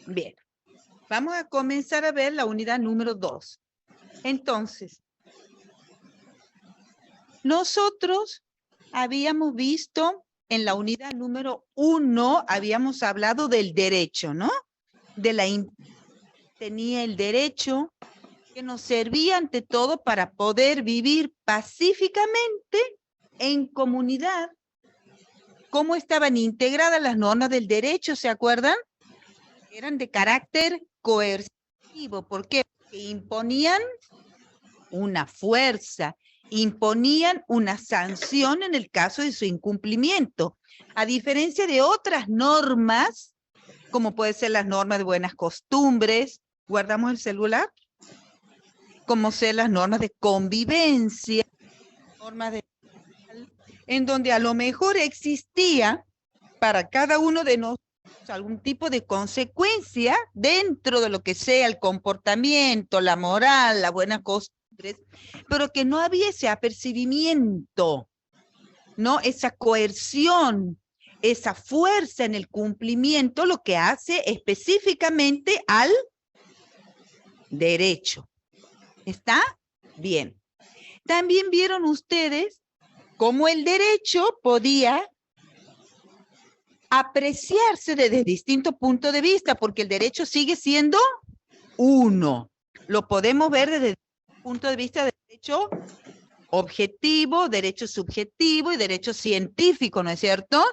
Bien, vamos a comenzar a ver la unidad número 2. Entonces, nosotros habíamos visto en la unidad número 1, habíamos hablado del derecho, ¿no? Tenía el derecho que nos servía ante todo para poder vivir pacíficamente en comunidad. ¿Cómo estaban integradas las normas del derecho? ¿Se acuerdan? Eran de carácter coercitivo. ¿Por qué? Porque imponían una fuerza, imponían una sanción en el caso de su incumplimiento. A diferencia de otras normas, como pueden ser las normas de buenas costumbres, guardamos el celular, como ser las normas de convivencia, normas de en donde a lo mejor existía para cada uno de nosotros algún tipo de consecuencia dentro de lo que sea el comportamiento, la moral, la buena costumbre, pero que no había ese apercibimiento, ¿no? Esa coerción, esa fuerza en el cumplimiento, lo que hace específicamente al derecho. ¿Está? Bien. También vieron ustedes cómo el derecho podía apreciarse desde distintos puntos de vista, porque el derecho sigue siendo uno. Lo podemos ver desde el punto de vista del derecho objetivo, derecho subjetivo y derecho científico, ¿no es cierto?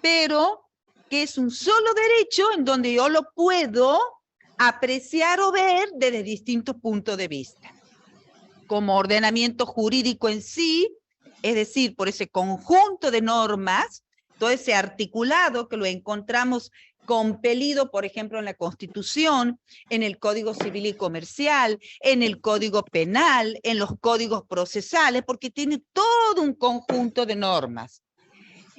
Pero que es un solo derecho en donde yo lo puedo apreciar o ver desde distintos puntos de vista. Como ordenamiento jurídico en sí, es decir, por ese conjunto de normas, todo ese articulado que lo encontramos compelido, por ejemplo, en la Constitución, en el Código Civil y Comercial, en el Código Penal, en los códigos procesales, porque tiene todo un conjunto de normas.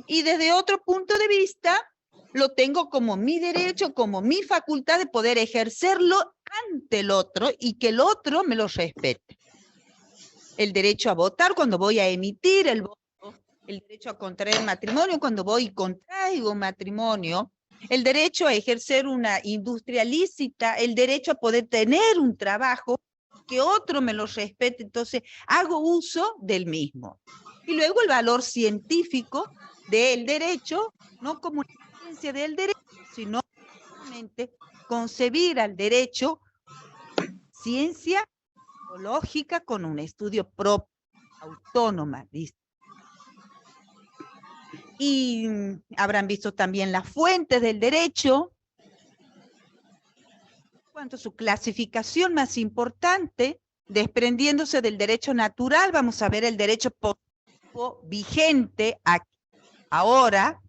Y desde otro punto de vista, lo tengo como mi derecho, como mi facultad de poder ejercerlo ante el otro y que el otro me lo respete. El derecho a votar cuando voy a emitir el voto, el derecho a contraer matrimonio cuando voy y contraigo matrimonio, el derecho a ejercer una industria lícita, el derecho a poder tener un trabajo, que otro me lo respete, entonces hago uso del mismo. Y luego el valor científico del derecho, no como una ciencia del derecho, sino realmente concebir al derecho ciencia lógica con un estudio propio, autónoma. Y habrán visto también las fuentes del derecho, cuanto a su clasificación más importante, desprendiéndose del derecho natural, vamos a ver el derecho positivo vigente aquí, ahora.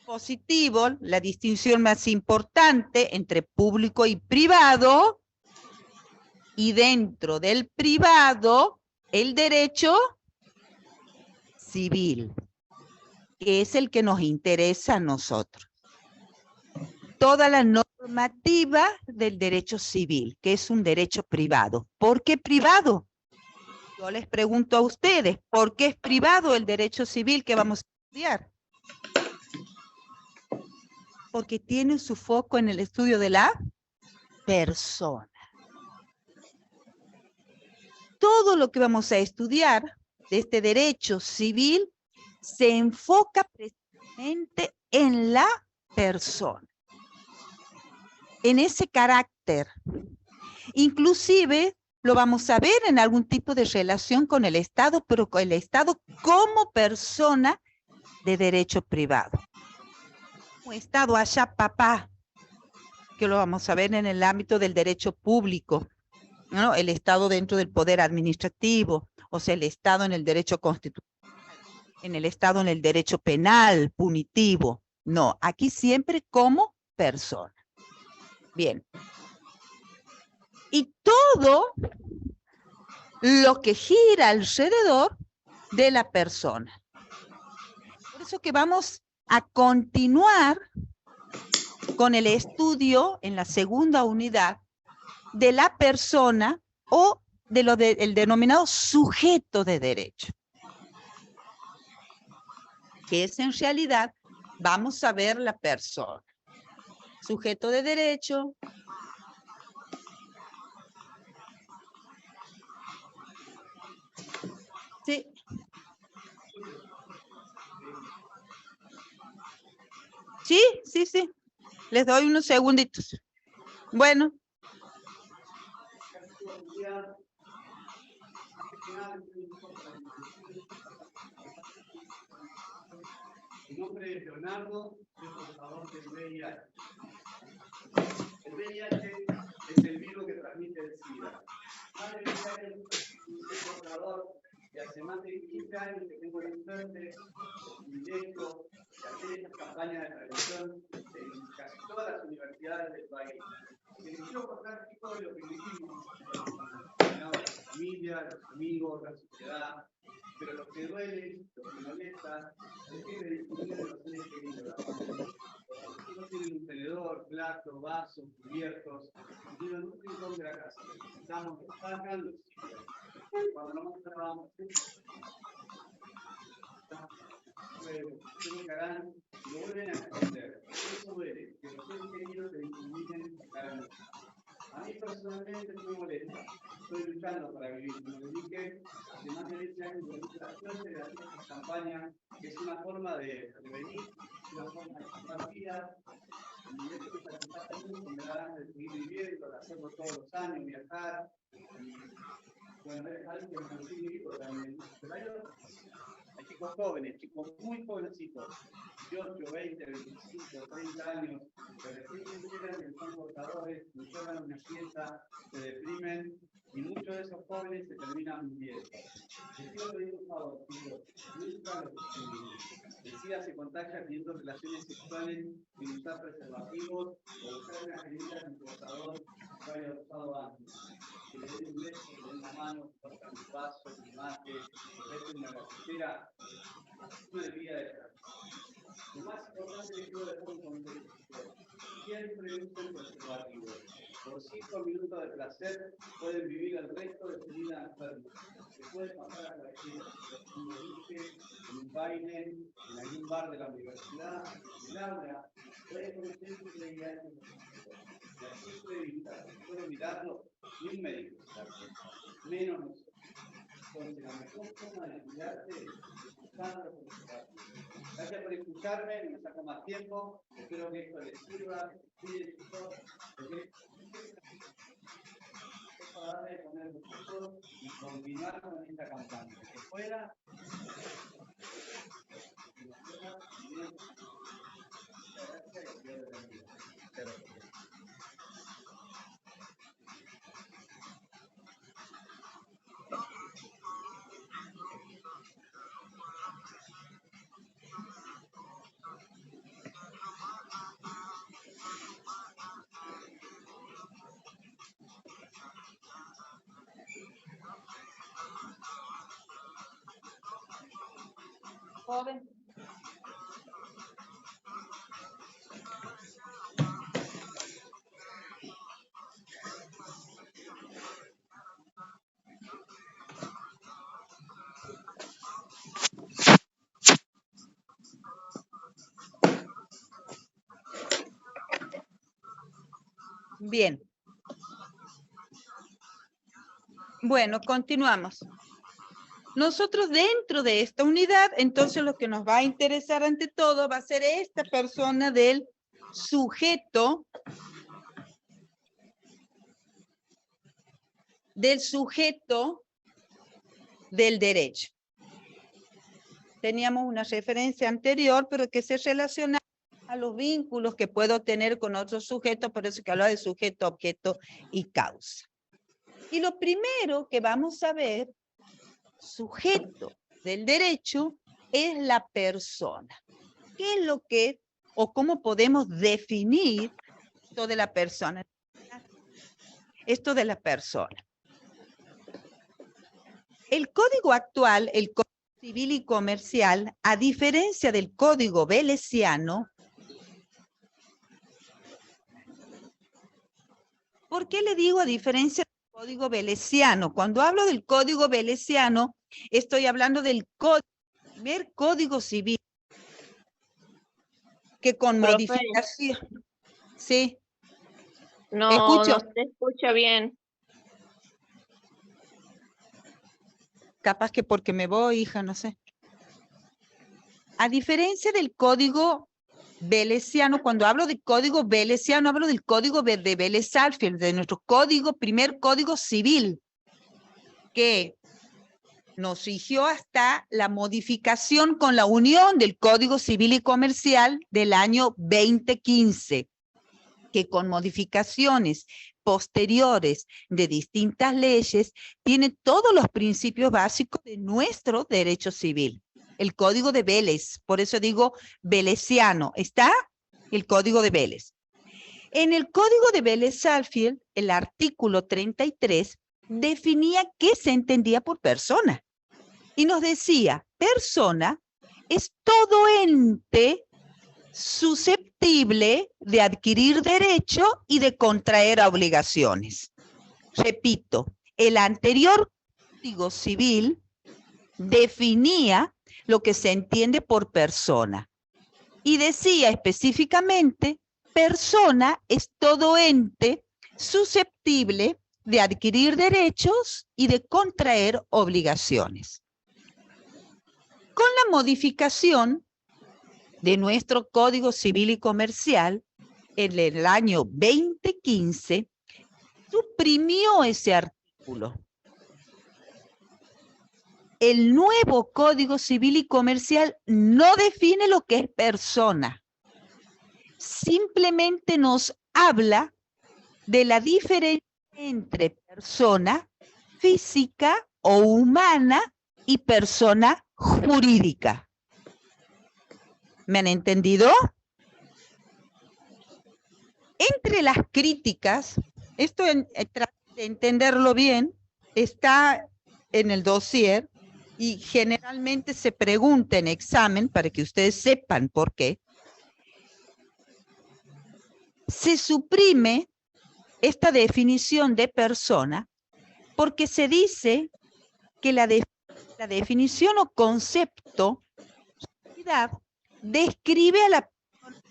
Positivo, la distinción más importante entre público y privado, y dentro del privado, el derecho civil, que es el que nos interesa a nosotros. Toda la normativa del derecho civil, que es un derecho privado. ¿Por qué privado? Yo les pregunto a ustedes, ¿por qué es privado el derecho civil que vamos a estudiar? Porque tiene su foco en el estudio de la persona. Todo lo que vamos a estudiar de este derecho civil se enfoca precisamente en la persona, en ese carácter. Inclusive lo vamos a ver en algún tipo de relación con el Estado, pero con el Estado como persona de derecho privado. Un Estado allá papá, que lo vamos a ver en el ámbito del derecho público, ¿no? El Estado dentro del poder administrativo, o sea, el Estado en el derecho constitucional, en el Estado en el derecho penal, punitivo. No, aquí siempre como persona. Bien. Y todo lo que gira alrededor de la persona. Por eso que vamos a continuar con el estudio en la segunda unidad de la persona o de lo del denominado sujeto de derecho, que es en realidad Vamos a ver la persona. Sujeto de derecho. Sí. Sí. Les doy unos segunditos. Bueno. Mi nombre es Leonardo, soy portador del VIH. El VIH es el virus que transmite el SIDA. Más de 20 años soy portador y hace más de 15 años que tengo la suerte, el privilegio de hacer estas campañas de prevención en casi todas las universidades del país. Y les quiero contar chicos de lo que vivimos, la familia, los amigos, la sociedad. Pero lo que duele, lo que molesta, es que el disfrutar de los seres queridos. No tienen un tenedor, platos, vasos, cubiertos, y viven en un rincón de la casa. Estamos sacando cuando no más trabajamos. Se me cagan y lo vuelven a entender. Eso duele, que los seres queridos se discriminen claramente. A mí personalmente me molesta. Estoy luchando para vivir. Me dediqué hace más de 10 años con la suerte de hacer esta campaña, que es una forma de prevenir, una forma de compartir. Y esto que satisface me da ganas de seguir viviendo, de hacerlo todos los años, viajar. Y bueno, es algo que me consigue vivo también. Pero hay chicos jóvenes, chicos muy jovencitos, 18, 20, 25, 30 años, que recién se enteran que son portadores, no lloran una fiesta, se deprimen, y muchos de esos jóvenes se terminan muriendo. Les quiero pedir un favor, chicos, nunca los discriminen. El SIDA se contagia teniendo relaciones sexuales sin usar preservativos o usar una jeringa sin portador que haya usado antes. Que le den un beso, que le den una mano, que tocan un vaso, un mate, que dejen una cafetera, una bebida de casa. Lo más importante que quiero dejar un consejo. Siempre usen preservativos. Por 5 minutos de placer pueden vivir el resto de su vida enferma. Se puede pasar a cualquiera, en un boliche, en un baile, en algún bar de la universidad, en el aula, puede conocer su VIH. Y así puede evitar, puede mirarlo ni un médico, menos nosotros. Entonces, la mejor forma de cuidarte es usando los preservativos. Gracias por escucharme, me saco más tiempo, espero que esto les sirva, que para darle de comer los chicos y continuar con esta campaña. Que fuera, Joven. Bien. Bueno, continuamos. Nosotros dentro de esta unidad, entonces lo que nos va a interesar ante todo va a ser esta persona del sujeto del derecho. Teníamos una referencia anterior, pero que se relaciona a los vínculos que puedo tener con otros sujetos, por eso que habla de sujeto, objeto y causa. Y lo primero que vamos a ver, sujeto del derecho, es la persona. ¿Qué es lo que, o cómo podemos definir esto de la persona? Esto de la persona. El código actual, el Código Civil y Comercial, a diferencia del Código Velesiano, ¿por qué le digo a diferencia del Código Velesiano? Cuando hablo del Código Velesiano, estoy hablando del primer Código Civil. que con Profe. modificación. Sí, No, escucho. no se escucha bien. Capaz que porque me voy, hija, no sé. A diferencia del código velesiano, cuando hablo de código velesiano, hablo del código de Vélez-Sarsfield, de nuestro primer código civil, que nos rigió hasta la modificación con la unión del Código Civil y Comercial del año 2015, que con modificaciones posteriores de distintas leyes tiene todos los principios básicos de nuestro derecho civil. El Código de Vélez, por eso digo velesiano, está el Código de Vélez. En el Código de Vélez-Sarsfield, el artículo 33 definía qué se entendía por persona. Y nos decía, persona es todo ente susceptible de adquirir derecho y de contraer obligaciones. Repito, el anterior Código Civil definía lo que se entiende por persona y decía específicamente, persona es todo ente susceptible de adquirir derechos y de contraer obligaciones. Con la modificación de nuestro Código Civil y Comercial, en el año 2015, suprimió ese artículo. El nuevo Código Civil y Comercial no define lo que es persona. Simplemente nos habla de la diferencia entre persona física o humana y persona jurídica. ¿Me han entendido? Entre las críticas, esto traten de entenderlo bien, está en el dossier y generalmente se pregunta en examen para que ustedes sepan por qué. Se suprime esta definición de persona porque se dice que la definición o concepto describe a la persona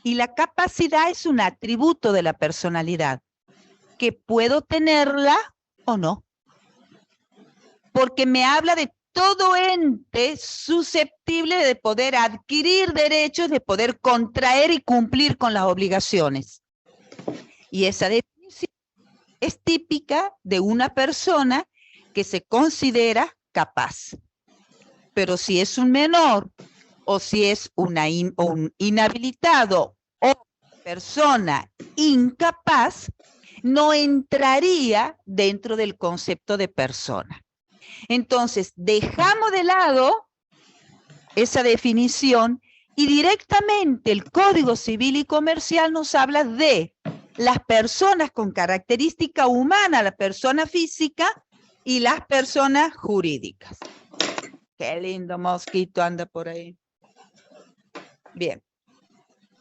y la capacidad es un atributo de la personalidad que puedo tenerla o no, porque me habla de todo ente susceptible de poder adquirir derechos, de poder contraer y cumplir con las obligaciones. Y esa definición es típica de una persona que se considera capaz. Pero si es un menor o si es un inhabilitado o persona incapaz, no entraría dentro del concepto de persona. Entonces, dejamos de lado esa definición y directamente el Código Civil y Comercial nos habla de las personas con característica humana, la persona física y las personas jurídicas. Qué lindo mosquito anda por ahí. Bien.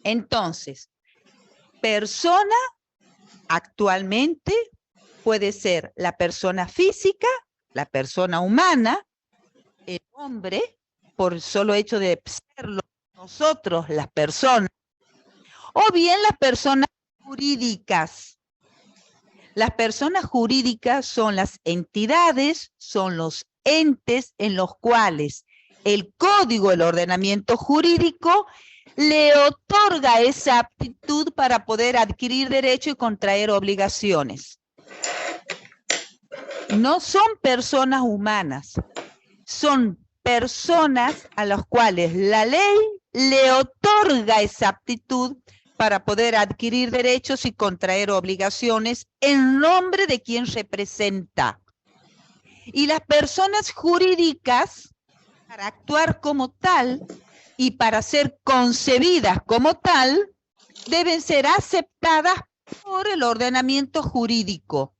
Entonces, persona actualmente puede ser la persona física, la persona humana, el hombre, por el solo hecho de serlo nosotros, las personas, o bien las personas jurídicas. Las personas jurídicas son las entidades, son los entes en los cuales el código, el ordenamiento jurídico, le otorga esa aptitud para poder adquirir derecho y contraer obligaciones. No son personas humanas, son personas a las cuales la ley le otorga esa aptitud para poder adquirir derechos y contraer obligaciones en nombre de quien representa. Y las personas jurídicas, para actuar como tal y para ser concebidas como tal, deben ser aceptadas por el ordenamiento jurídico.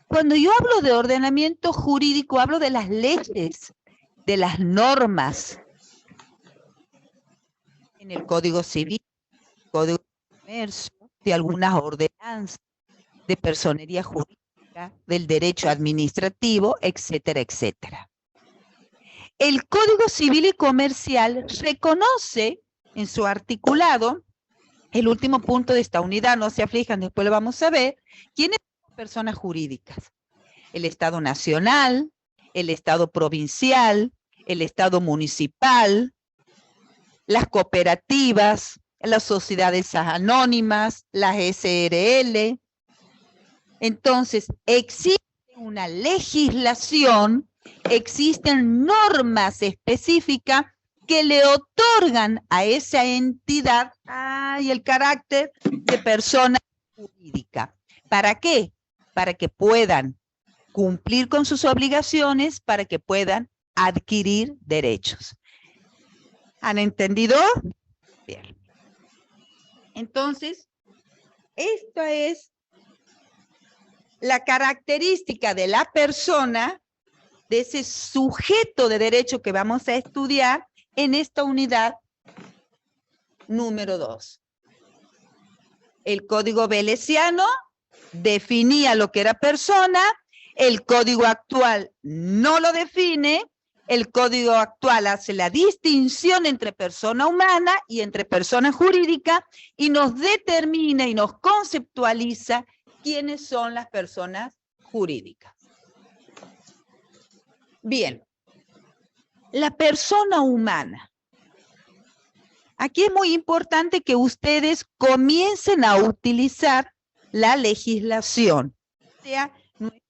Cuando yo hablo de ordenamiento jurídico, hablo de las leyes, de las normas. En el Código Civil, Código de Comercio, de algunas ordenanzas, de personería jurídica, del derecho administrativo, etcétera, etcétera. El Código Civil y Comercial reconoce en su articulado, el último punto de esta unidad, no se aflijan, después lo vamos a ver, quiénes son las personas jurídicas. El Estado Nacional, el Estado Provincial, el Estado Municipal, las cooperativas, las sociedades anónimas, las SRL. Entonces, existe una legislación, existen normas específicas que le otorgan a esa entidad el carácter de persona jurídica. ¿Para qué? Para que puedan cumplir con sus obligaciones, para que puedan adquirir derechos. ¿Han entendido? Bien. Entonces, esta es la característica de la persona, de ese sujeto de derecho que vamos a estudiar en esta unidad número 2. El Código Velesiano definía lo que era persona, el Código actual no lo define, el Código actual hace la distinción entre persona humana y entre persona jurídica y nos determina y nos conceptualiza quiénes son las personas jurídicas. Bien, la persona humana. Aquí es muy importante que ustedes comiencen a utilizar la legislación, o sea, nuestro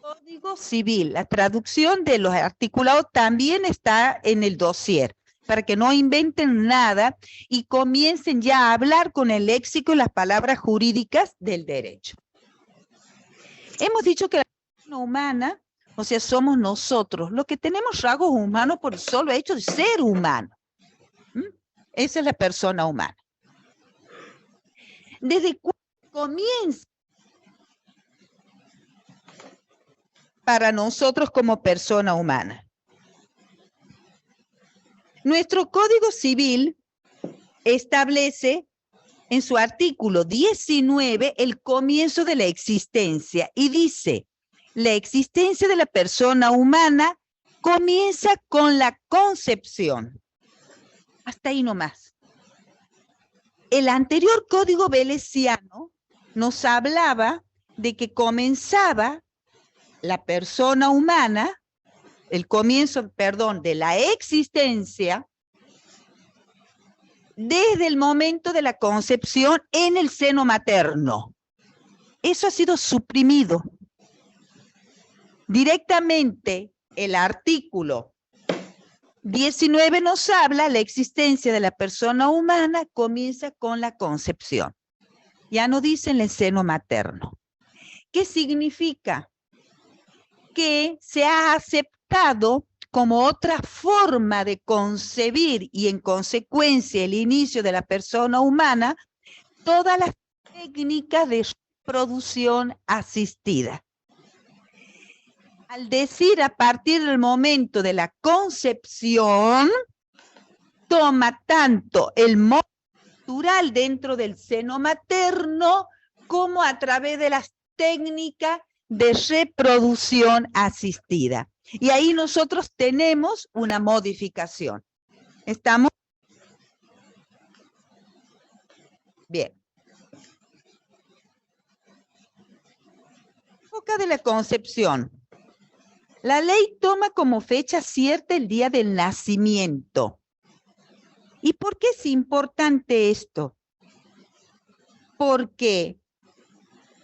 Código Civil. La traducción de los articulados también está en el dossier, para que no inventen nada y comiencen ya a hablar con el léxico y las palabras jurídicas del derecho. Hemos dicho que la persona humana, o sea, somos nosotros, los que tenemos rasgos humanos por el solo hecho de ser humano. Esa es la persona humana. ¿Desde cuándo comienza para nosotros como persona humana? Nuestro Código Civil establece en su artículo 19 el comienzo de la existencia y dice: la existencia de la persona humana comienza con la concepción. Hasta ahí nomás. El anterior Código Velesiano nos hablaba de que comenzaba la persona humana, el comienzo, perdón, de la existencia desde el momento de la concepción en el seno materno. Eso ha sido suprimido. Directamente el artículo 19 nos habla, la existencia de la persona humana comienza con la concepción. Ya no dice en el seno materno. ¿Qué significa? Que se ha aceptado como otra forma de concebir y en consecuencia el inicio de la persona humana, todas las técnicas de reproducción asistida. Al decir a partir del momento de la concepción, toma tanto el modo natural dentro del seno materno como a través de las técnicas de reproducción asistida. Y ahí nosotros tenemos una modificación. ¿Estamos? Bien. Época de la concepción. La ley toma como fecha cierta el día del nacimiento. ¿Y por qué es importante esto? Porque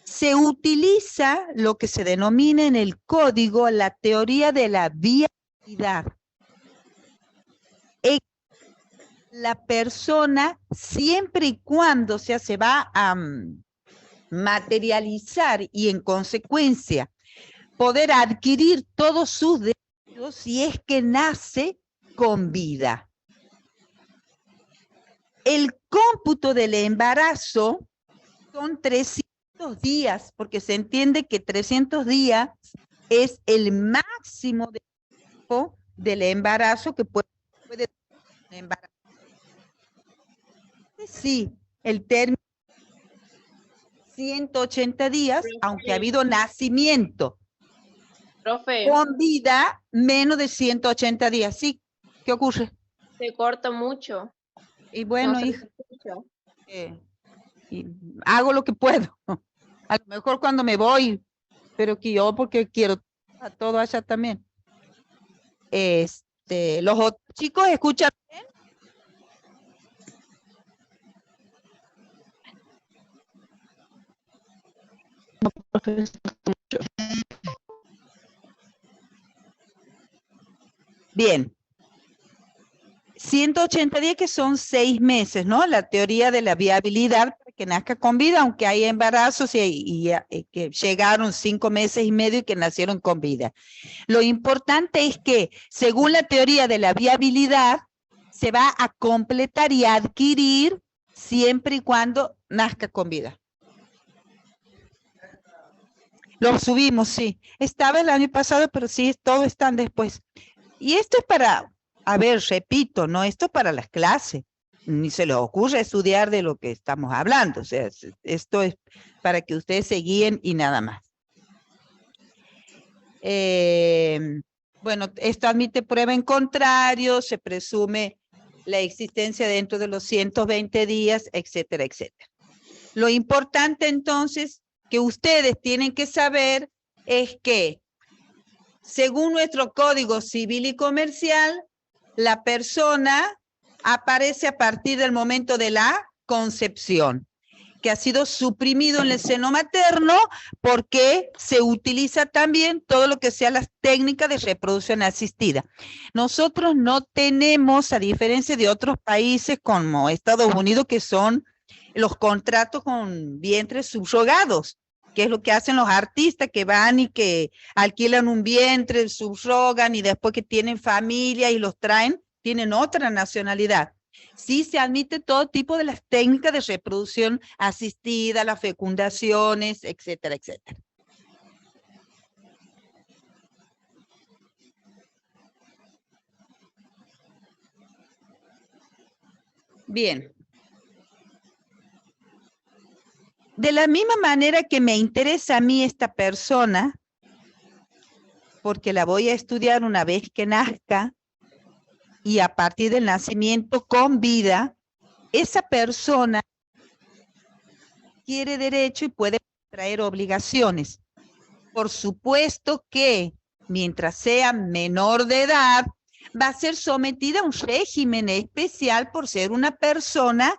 se utiliza lo que se denomina en el código la teoría de la viabilidad. La persona, siempre y cuando se va a materializar y en consecuencia poder adquirir todos sus derechos si es que nace con vida. El cómputo del embarazo son 300 días, porque se entiende que 300 días es el máximo de tiempo del embarazo que puede tener un embarazo. Sí, el término 180 días, aunque ha habido nacimiento. Profe, con vida menos de 180 días. ¿Sí? ¿Qué ocurre? se corta mucho. Y bueno, No se hija, escucha. y hago lo que puedo. A lo mejor cuando me voy, pero que yo porque quiero a todo allá también. Los chicos escuchan bien. Bien. 180 días que son 6 meses, ¿no? La teoría de la viabilidad para que nazca con vida, aunque hay embarazos y que llegaron 5 meses y medio y que nacieron con vida. Lo importante es que, según la teoría de la viabilidad, se va a completar y adquirir siempre y cuando nazca con vida. Lo subimos, sí. Estaba el año pasado, pero sí, todos están después. Y esto es para, a ver, repito, no esto es para las clases. Ni se les ocurre estudiar de lo que estamos hablando. O sea, esto es para que ustedes se guíen y nada más. Bueno, esto admite prueba en contrario, se presume la existencia dentro de los 120 días, etcétera, etcétera. Lo importante entonces que ustedes tienen que saber es que, según nuestro Código Civil y Comercial, la persona aparece a partir del momento de la concepción, que ha sido suprimido en el seno materno porque se utiliza también todo lo que sea las técnicas de reproducción asistida. Nosotros no tenemos, a diferencia de otros países como Estados Unidos, que son los contratos con vientres subrogados, que es lo que hacen los artistas que van y que alquilan un vientre, subrogan y después que tienen familia y los traen, tienen otra nacionalidad. Sí se admite todo tipo de las técnicas de reproducción asistida, las fecundaciones, etcétera, etcétera. Bien. De la misma manera que me interesa a mí esta persona, porque la voy a estudiar una vez que nazca, y a partir del nacimiento con vida, esa persona quiere derecho y puede traer obligaciones. Por supuesto que mientras sea menor de edad, va a ser sometida a un régimen especial por ser una persona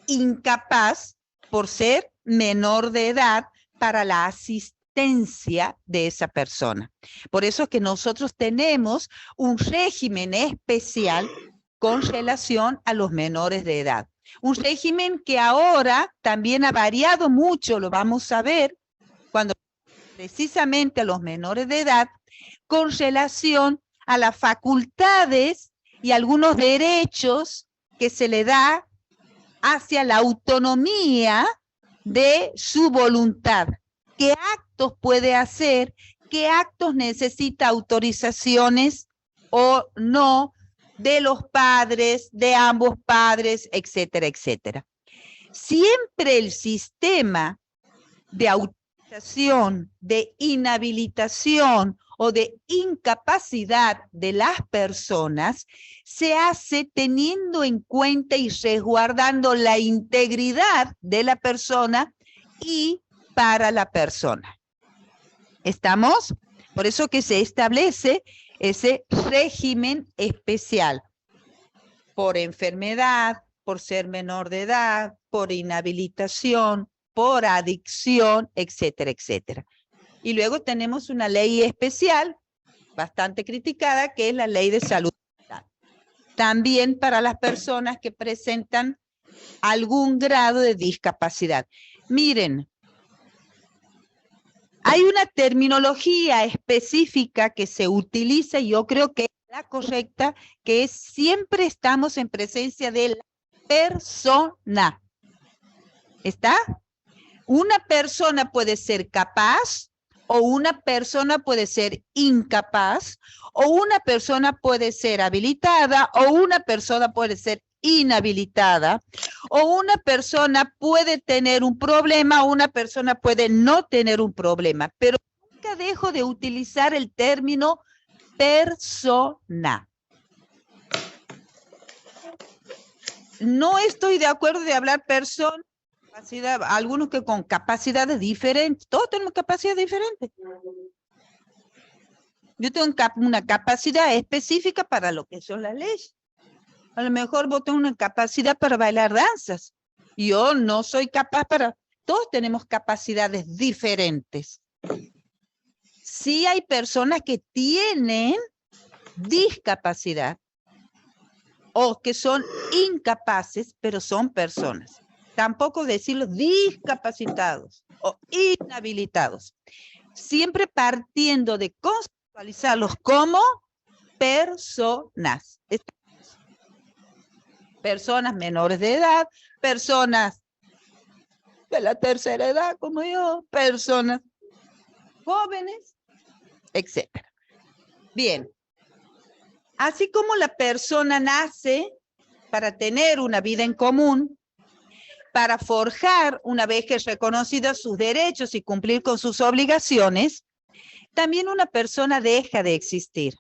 incapaz, por ser menor de edad, para la asistencia de esa persona. Por eso es que nosotros tenemos un régimen especial con relación a los menores de edad. Un régimen que ahora también ha variado mucho, lo vamos a ver cuando precisamente a los menores de edad, con relación a las facultades y algunos derechos que se le da hacia la autonomía de su voluntad. ¿Qué actos puede hacer? ¿Qué actos necesita autorizaciones o no de los padres, de ambos padres, etcétera, etcétera? Siempre el sistema de autorización, de inhabilitación o de incapacidad de las personas se hace teniendo en cuenta y resguardando la integridad de la persona y para la persona. ¿Estamos? Por eso que se establece ese régimen especial por enfermedad, por ser menor de edad, por inhabilitación, por adicción, etcétera, etcétera. Y luego tenemos una ley especial, bastante criticada, que es la Ley de Salud Mental. También para las personas que presentan algún grado de discapacidad. Miren, hay una terminología específica que se utiliza y yo creo que es la correcta, que es siempre estamos en presencia de la persona. ¿Está? Una persona puede ser capaz o una persona puede ser incapaz o una persona puede ser habilitada o una persona puede ser inhabilitada o una persona puede tener un problema o una persona puede no tener un problema, pero nunca día dejo de utilizar el término persona. No estoy de acuerdo de hablar persona, capacidad, algunos que con capacidades diferentes, todos tenemos capacidades diferentes. Yo tengo una capacidad específica para lo que son las leyes. A lo mejor vos tenés una capacidad para bailar danzas. Yo no soy capaz para... Todos tenemos capacidades diferentes. Sí hay personas que tienen discapacidad o que son incapaces, pero son personas. Tampoco decirlos discapacitados o inhabilitados. Siempre partiendo de conceptualizarlos como personas. Personas menores de edad, personas de la tercera edad como yo, personas jóvenes, etc. Bien. Así como la persona nace para tener una vida en común, para forjar una vez que es reconocida sus derechos y cumplir con sus obligaciones, también una persona deja de existir.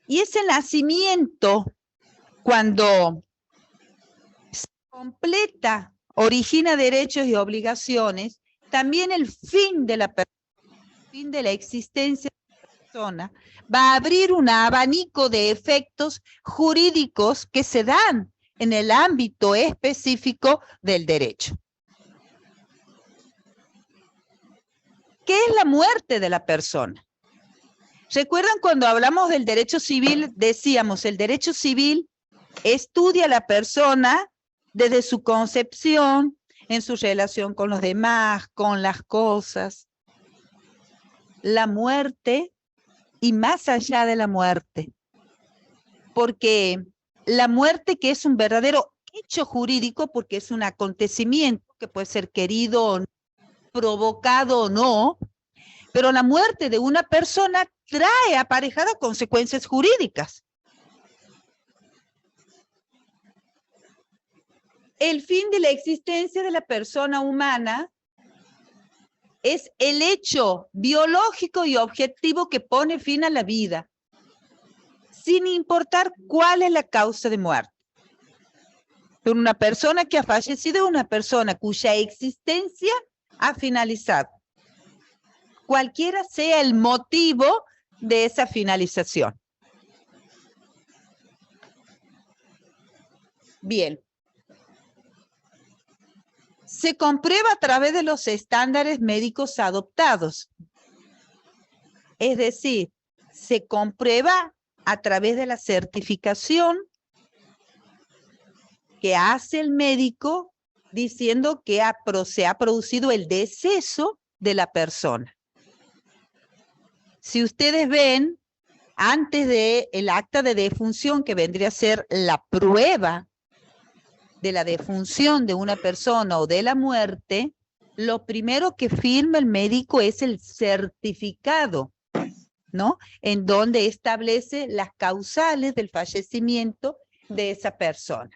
Y ese nacimiento, cuando se completa, origina derechos y obligaciones, también el fin de la persona, el fin de la existencia de la persona, va a abrir un abanico de efectos jurídicos que se dan en el ámbito específico del derecho. ¿Qué es la muerte de la persona? ¿Recuerdan cuando hablamos del derecho civil? Decíamos, el derecho civil estudia a la persona desde su concepción, en su relación con los demás, con las cosas. La muerte y más allá de la muerte. Porque la muerte, que es un verdadero hecho jurídico, porque es un acontecimiento que puede ser querido o no, provocado o no, pero la muerte de una persona trae aparejada consecuencias jurídicas. El fin de la existencia de la persona humana es el hecho biológico y objetivo que pone fin a la vida, sin importar cuál es la causa de muerte. Pero una persona que ha fallecido es una persona cuya existencia ha finalizado, cualquiera sea el motivo de esa finalización. Bien. Se comprueba a través de los estándares médicos adoptados. Es decir, se comprueba a través de la certificación que hace el médico diciendo que se ha producido el deceso de la persona. Si ustedes ven, antes del acta de defunción, que vendría a ser la prueba de la defunción de una persona o de la muerte, lo primero que firma el médico es el certificado, ¿no? En donde establece las causales del fallecimiento de esa persona.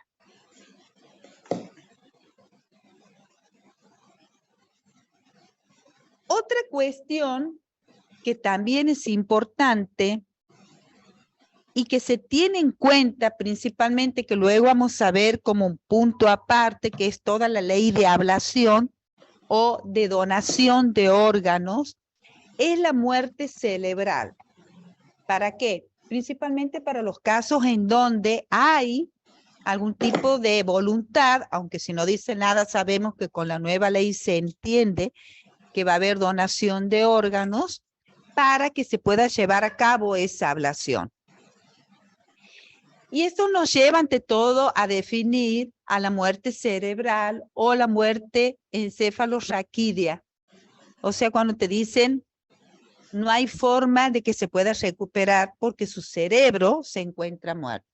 Otra cuestión que también es importante y que se tiene en cuenta principalmente, que luego vamos a ver como un punto aparte, que es toda la ley de ablación o de donación de órganos, es la muerte cerebral. ¿Para qué? Principalmente para los casos en donde hay algún tipo de voluntad, aunque si no dice nada sabemos que con la nueva ley se entiende que va a haber donación de órganos para que se pueda llevar a cabo esa ablación. Y esto nos lleva ante todo a definir a la muerte cerebral o la muerte encefalorraquídea. O sea, cuando te dicen no hay forma de que se pueda recuperar porque su cerebro se encuentra muerto.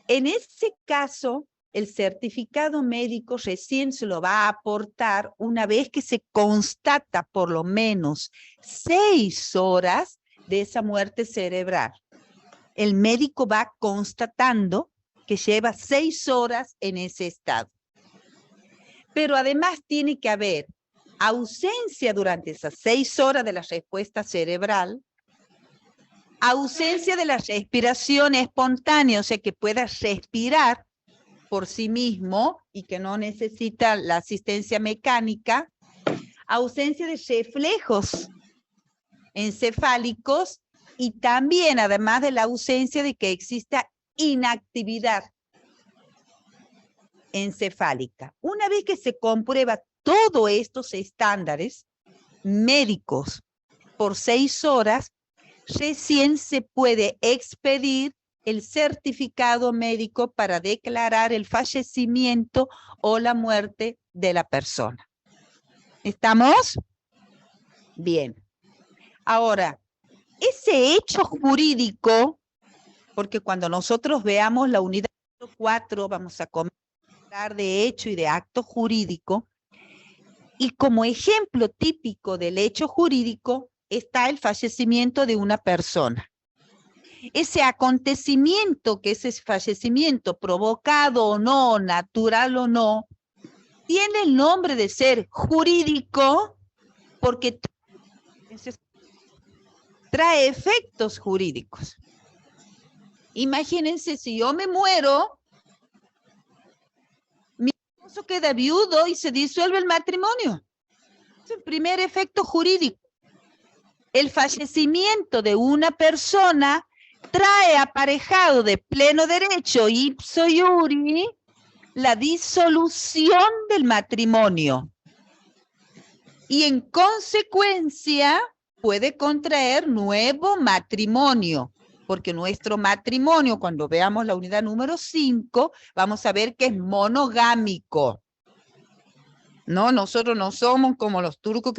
En ese caso, el certificado médico recién se lo va a aportar una vez que se constata por lo menos 6 horas de esa muerte cerebral. El médico va constatando que lleva 6 horas en ese estado. Pero además tiene que haber ausencia durante esas 6 horas de la respuesta cerebral, ausencia de la respiración espontánea, o sea, que pueda respirar por sí mismo y que no necesita la asistencia mecánica, ausencia de reflejos encefálicos y también, además de la ausencia de que exista inactividad encefálica. Una vez que se comprueba todos estos estándares médicos por 6 horas, recién se puede expedir el certificado médico para declarar el fallecimiento o la muerte de la persona. ¿Estamos? Bien. Ahora, ese hecho jurídico, porque cuando nosotros veamos la unidad 4, vamos a hablar de hecho y de acto jurídico, y como ejemplo típico del hecho jurídico está el fallecimiento de una persona. Ese acontecimiento, que ese fallecimiento provocado o no, natural o no, tiene el nombre de ser jurídico porque trae efectos jurídicos. Imagínense, si yo me muero, mi esposo queda viudo y se disuelve el matrimonio. Es el primer efecto jurídico. El fallecimiento de una persona trae aparejado de pleno derecho, ipso iuri, la disolución del matrimonio. Y en consecuencia puede contraer nuevo matrimonio, porque nuestro matrimonio, cuando veamos la unidad número 5, vamos a ver que es monogámico. No, nosotros no somos como los turcos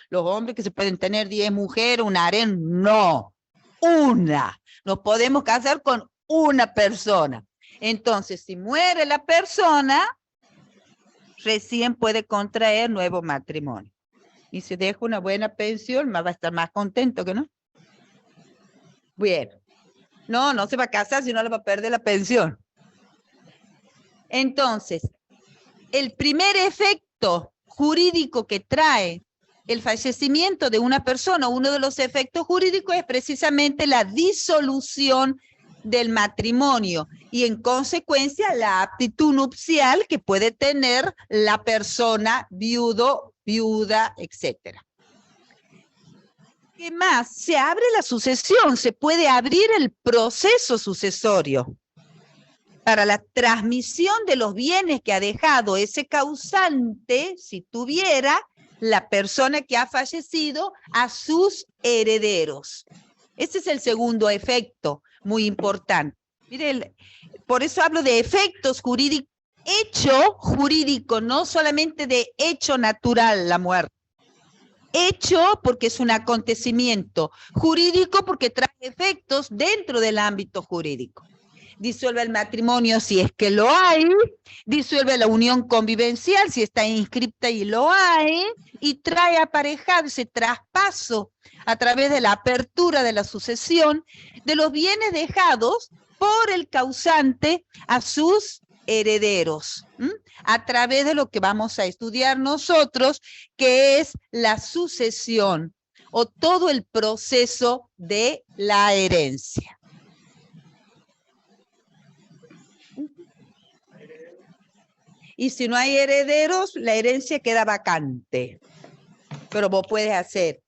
los hombres que se pueden tener 10 mujeres, un harén, no, una. Nos podemos casar con una persona. Entonces, si muere la persona, recién puede contraer nuevo matrimonio. Y si deja una buena pensión, va a estar más contento, ¿que no? Bien. No se va a casar si no le va a perder la pensión. Entonces, el primer efecto jurídico que trae el fallecimiento de una persona, uno de los efectos jurídicos es precisamente la disolución del matrimonio y en consecuencia la aptitud nupcial que puede tener la persona viudo, viuda, etc. ¿Qué más? Se abre la sucesión, se puede abrir el proceso sucesorio para la transmisión de los bienes que ha dejado ese causante, si tuviera, la persona que ha fallecido, a sus herederos. Ese es el segundo efecto, muy importante. Mire, por eso hablo de efectos jurídicos, hecho jurídico, no solamente de hecho natural la muerte. Hecho porque es un acontecimiento, jurídico porque trae efectos dentro del ámbito jurídico. Disuelve el matrimonio si es que lo hay, disuelve la unión convivencial si está inscripta y lo hay, y trae aparejado ese traspaso a través de la apertura de la sucesión de los bienes dejados por el causante a sus herederos, a través de lo que vamos a estudiar nosotros, que es la sucesión o todo el proceso de la herencia. Y si no hay herederos, la herencia queda vacante. Pero vos puedes hacer.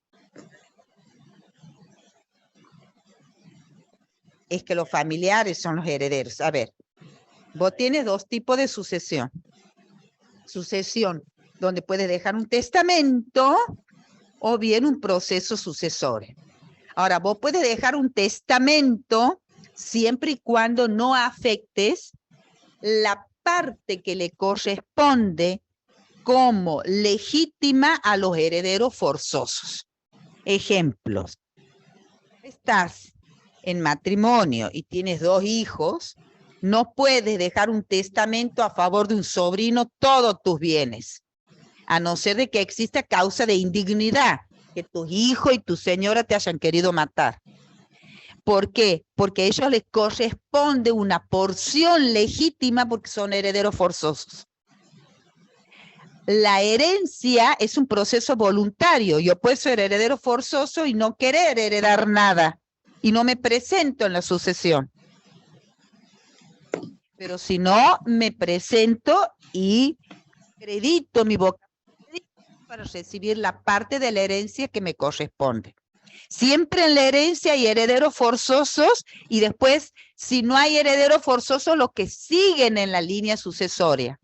Es que los familiares son los herederos. A ver, vos tienes 2 tipos de sucesión. Sucesión, donde puedes dejar un testamento o bien un proceso sucesorio. Ahora, vos puedes dejar un testamento siempre y cuando no afectes la parte que le corresponde como legítima a los herederos forzosos. Ejemplos. Estás en matrimonio y tienes 2 hijos, no puedes dejar un testamento a favor de un sobrino todos tus bienes, a no ser de que exista causa de indignidad, que tus hijos y tu señora te hayan querido matar. ¿Por qué? Porque a ellos les corresponde una porción legítima porque son herederos forzosos. la herencia es un proceso voluntario. Yo puedo ser heredero forzoso y no querer heredar nada. Y no me presento en la sucesión. Pero si no, me presento y acredito mi vocación para recibir la parte de la herencia que me corresponde. Siempre en la herencia hay herederos forzosos y después, si no hay herederos forzosos, los que siguen en la línea sucesoria.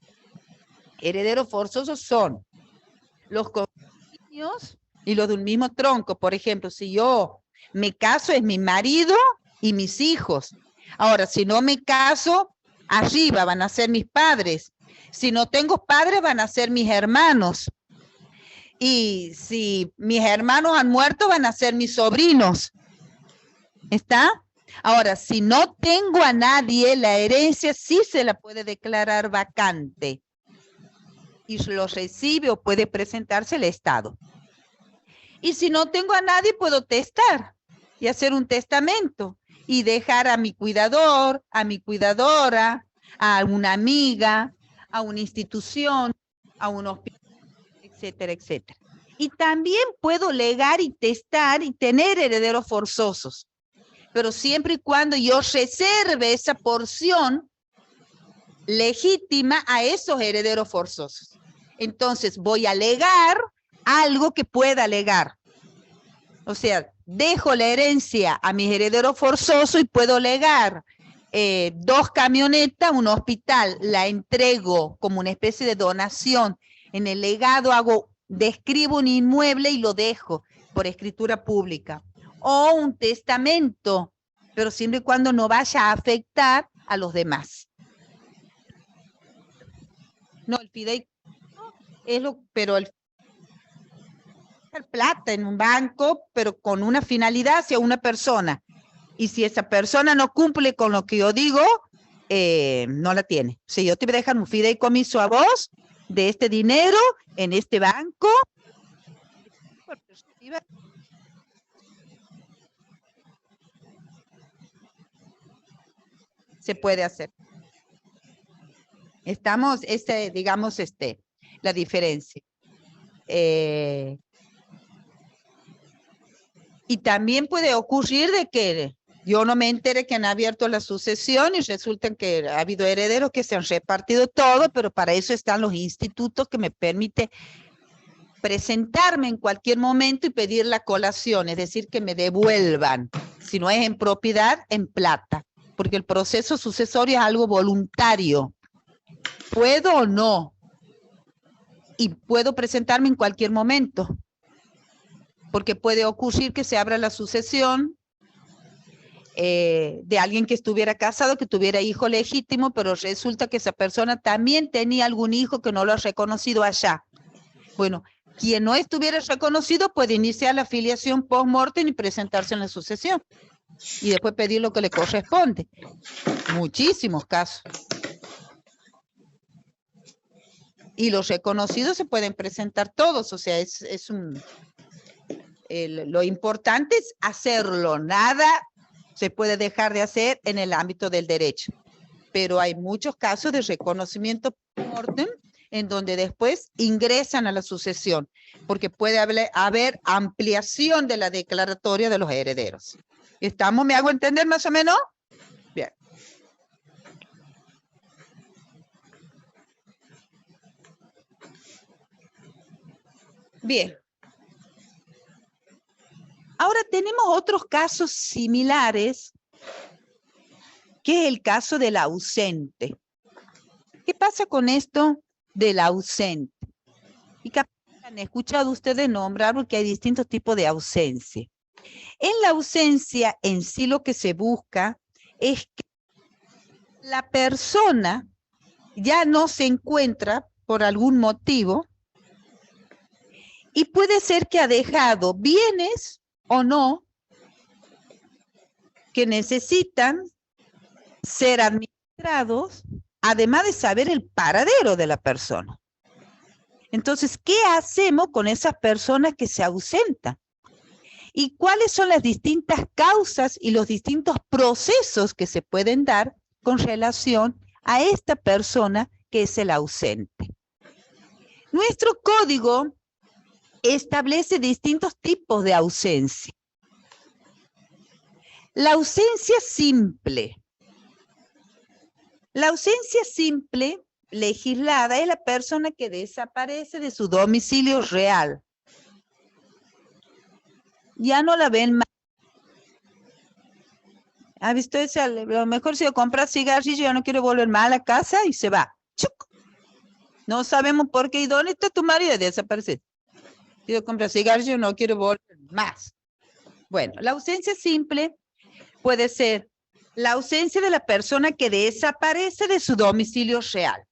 Herederos forzosos son los consanguíneos y los de un mismo tronco. Por ejemplo, si yo me caso, es mi marido y mis hijos. Ahora, si no me caso, arriba van a ser mis padres. Si no tengo padres, van a ser mis hermanos. Y si mis hermanos han muerto, van a ser mis sobrinos. ¿Está? Ahora, si no tengo a nadie, la herencia sí se la puede declarar vacante. Y lo recibe o puede presentarse el Estado. Y si no tengo a nadie, puedo testar y hacer un testamento. Y dejar a mi cuidador, a mi cuidadora, a una amiga, a una institución, a un hospital, etcétera, etcétera. Y también puedo legar y testar y tener herederos forzosos, pero siempre y cuando yo reserve esa porción legítima a esos herederos forzosos. Entonces voy a legar algo que pueda legar. O sea, dejo la herencia a mis herederos forzosos y puedo legar 2 camionetas, un hospital, la entrego como una especie de donación. En el legado describo un inmueble y lo dejo por escritura pública. O un testamento, pero siempre y cuando no vaya a afectar a los demás. No, el fideicomiso es pero el plata en un banco, pero con una finalidad hacia una persona. Y si esa persona no cumple con lo que yo digo, no la tiene. Si yo te voy a dejar un fideicomiso a vos de este dinero en este banco, se puede hacer. Estamos, digamos, la diferencia. Y también puede ocurrir de que yo no me entere que han abierto la sucesión y resulta que ha habido herederos que se han repartido todo, pero para eso están los institutos que me permiten presentarme en cualquier momento y pedir la colación, es decir, que me devuelvan, si no es en propiedad, en plata, porque el proceso sucesorio es algo voluntario. ¿Puedo o no? Y puedo presentarme en cualquier momento, porque puede ocurrir que se abra la sucesión de alguien que estuviera casado, que tuviera hijo legítimo, pero resulta que esa persona también tenía algún hijo que no lo ha reconocido allá. Bueno, quien no estuviera reconocido puede iniciar la filiación post-mortem y presentarse en la sucesión. Y después pedir lo que le corresponde. Muchísimos casos. Y los reconocidos se pueden presentar todos, o sea, lo importante es hacerlo, nada se puede dejar de hacer en el ámbito del derecho. Pero hay muchos casos de reconocimiento post-mortem en donde después ingresan a la sucesión, porque puede haber ampliación de la declaratoria de los herederos. ¿Estamos? ¿Me hago entender más o menos? Bien. Bien. Ahora tenemos otros casos similares, que es el caso del ausente. ¿Qué pasa con esto del ausente? Y capaz han escuchado ustedes nombrar porque hay distintos tipos de ausencia. En la ausencia en sí lo que se busca es que la persona ya no se encuentra por algún motivo y puede ser que ha dejado bienes o no, que necesitan ser administrados, además de saber el paradero de la persona. Entonces, ¿qué hacemos con esas personas que se ausentan? ¿Y cuáles son las distintas causas y los distintos procesos que se pueden dar con relación a esta persona que es el ausente? Nuestro código establece distintos tipos de ausencia. La ausencia simple. La ausencia simple legislada es la persona que desaparece de su domicilio real. Ya no la ven más. ¿Ha visto eso? A lo mejor si compra cigarrillos, ya no quiere volver más a la casa y se va. ¡Chuc! No sabemos por qué. ¿Y dónde está tu marido? Desaparece. Quiero comprar cigarrillos, no quiero volver más. Bueno, la ausencia simple puede ser la ausencia de la persona que desaparece de su domicilio real.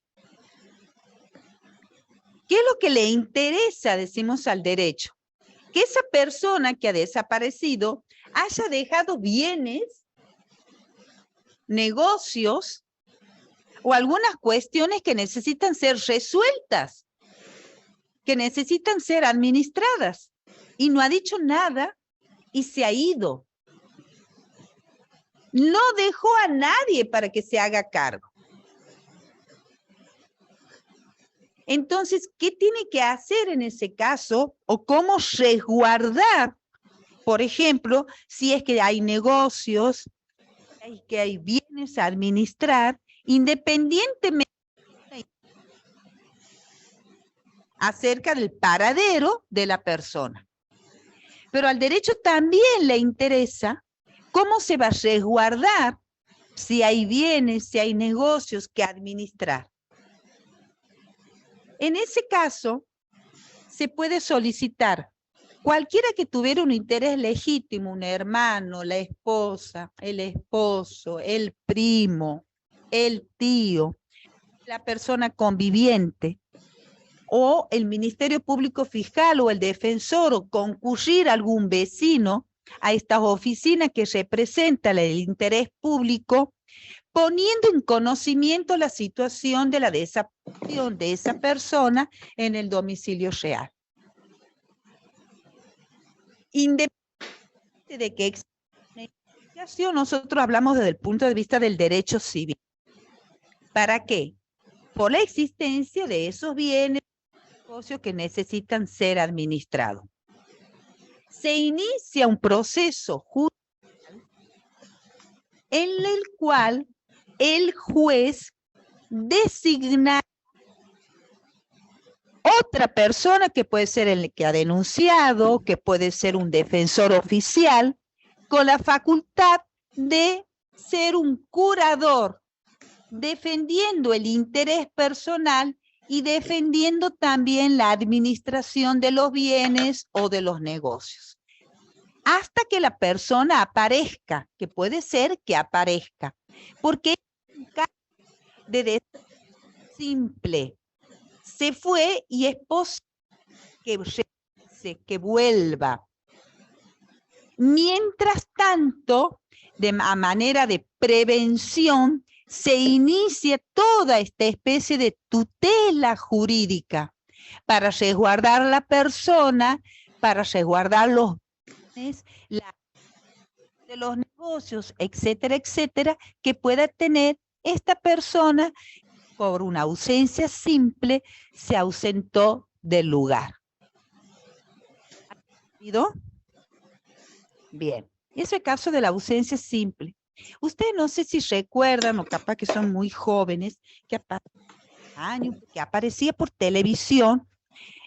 ¿Qué es lo que le interesa, decimos, al derecho? Que esa persona que ha desaparecido haya dejado bienes, negocios o algunas cuestiones que necesitan ser resueltas, que necesitan ser administradas, y no ha dicho nada y se ha ido. No dejó a nadie para que se haga cargo. Entonces, ¿qué tiene que hacer en ese caso? ¿O cómo resguardar? Por ejemplo, si es que hay negocios, que hay bienes a administrar, independientemente acerca del paradero de la persona. Pero al derecho también le interesa cómo se va a resguardar si hay bienes, si hay negocios que administrar. En ese caso, se puede solicitar cualquiera que tuviera un interés legítimo, un hermano, la esposa, el esposo, el primo, el tío, la persona conviviente, o el Ministerio Público Fiscal o el defensor, o concurrir a algún vecino a estas oficinas que representan el interés público, poniendo en conocimiento la situación de la desaparición de esa persona en el domicilio real. Independientemente de que exista una investigación, nosotros hablamos desde el punto de vista del derecho civil. ¿Para qué? Por la existencia de esos bienes, negocios que necesitan ser administrados. Se inicia un proceso judicial en el cual el juez designa otra persona que puede ser el que ha denunciado, que puede ser un defensor oficial, con la facultad de ser un curador, defendiendo el interés personal y defendiendo también la administración de los bienes o de los negocios. Hasta que la persona aparezca, que puede ser que aparezca, porque es un caso de derecho simple. Se fue y es posible que vuelva. Mientras tanto, a manera de prevención, se inicia toda esta especie de tutela jurídica para resguardar la persona, para resguardar los bienes, de los negocios, etcétera, etcétera, que pueda tener esta persona. Por una ausencia simple, se ausentó del lugar. ¿Entendido? Bien, ese es el caso de la ausencia simple. Ustedes no sé si recuerdan, o capaz que son muy jóvenes, que aparecía por televisión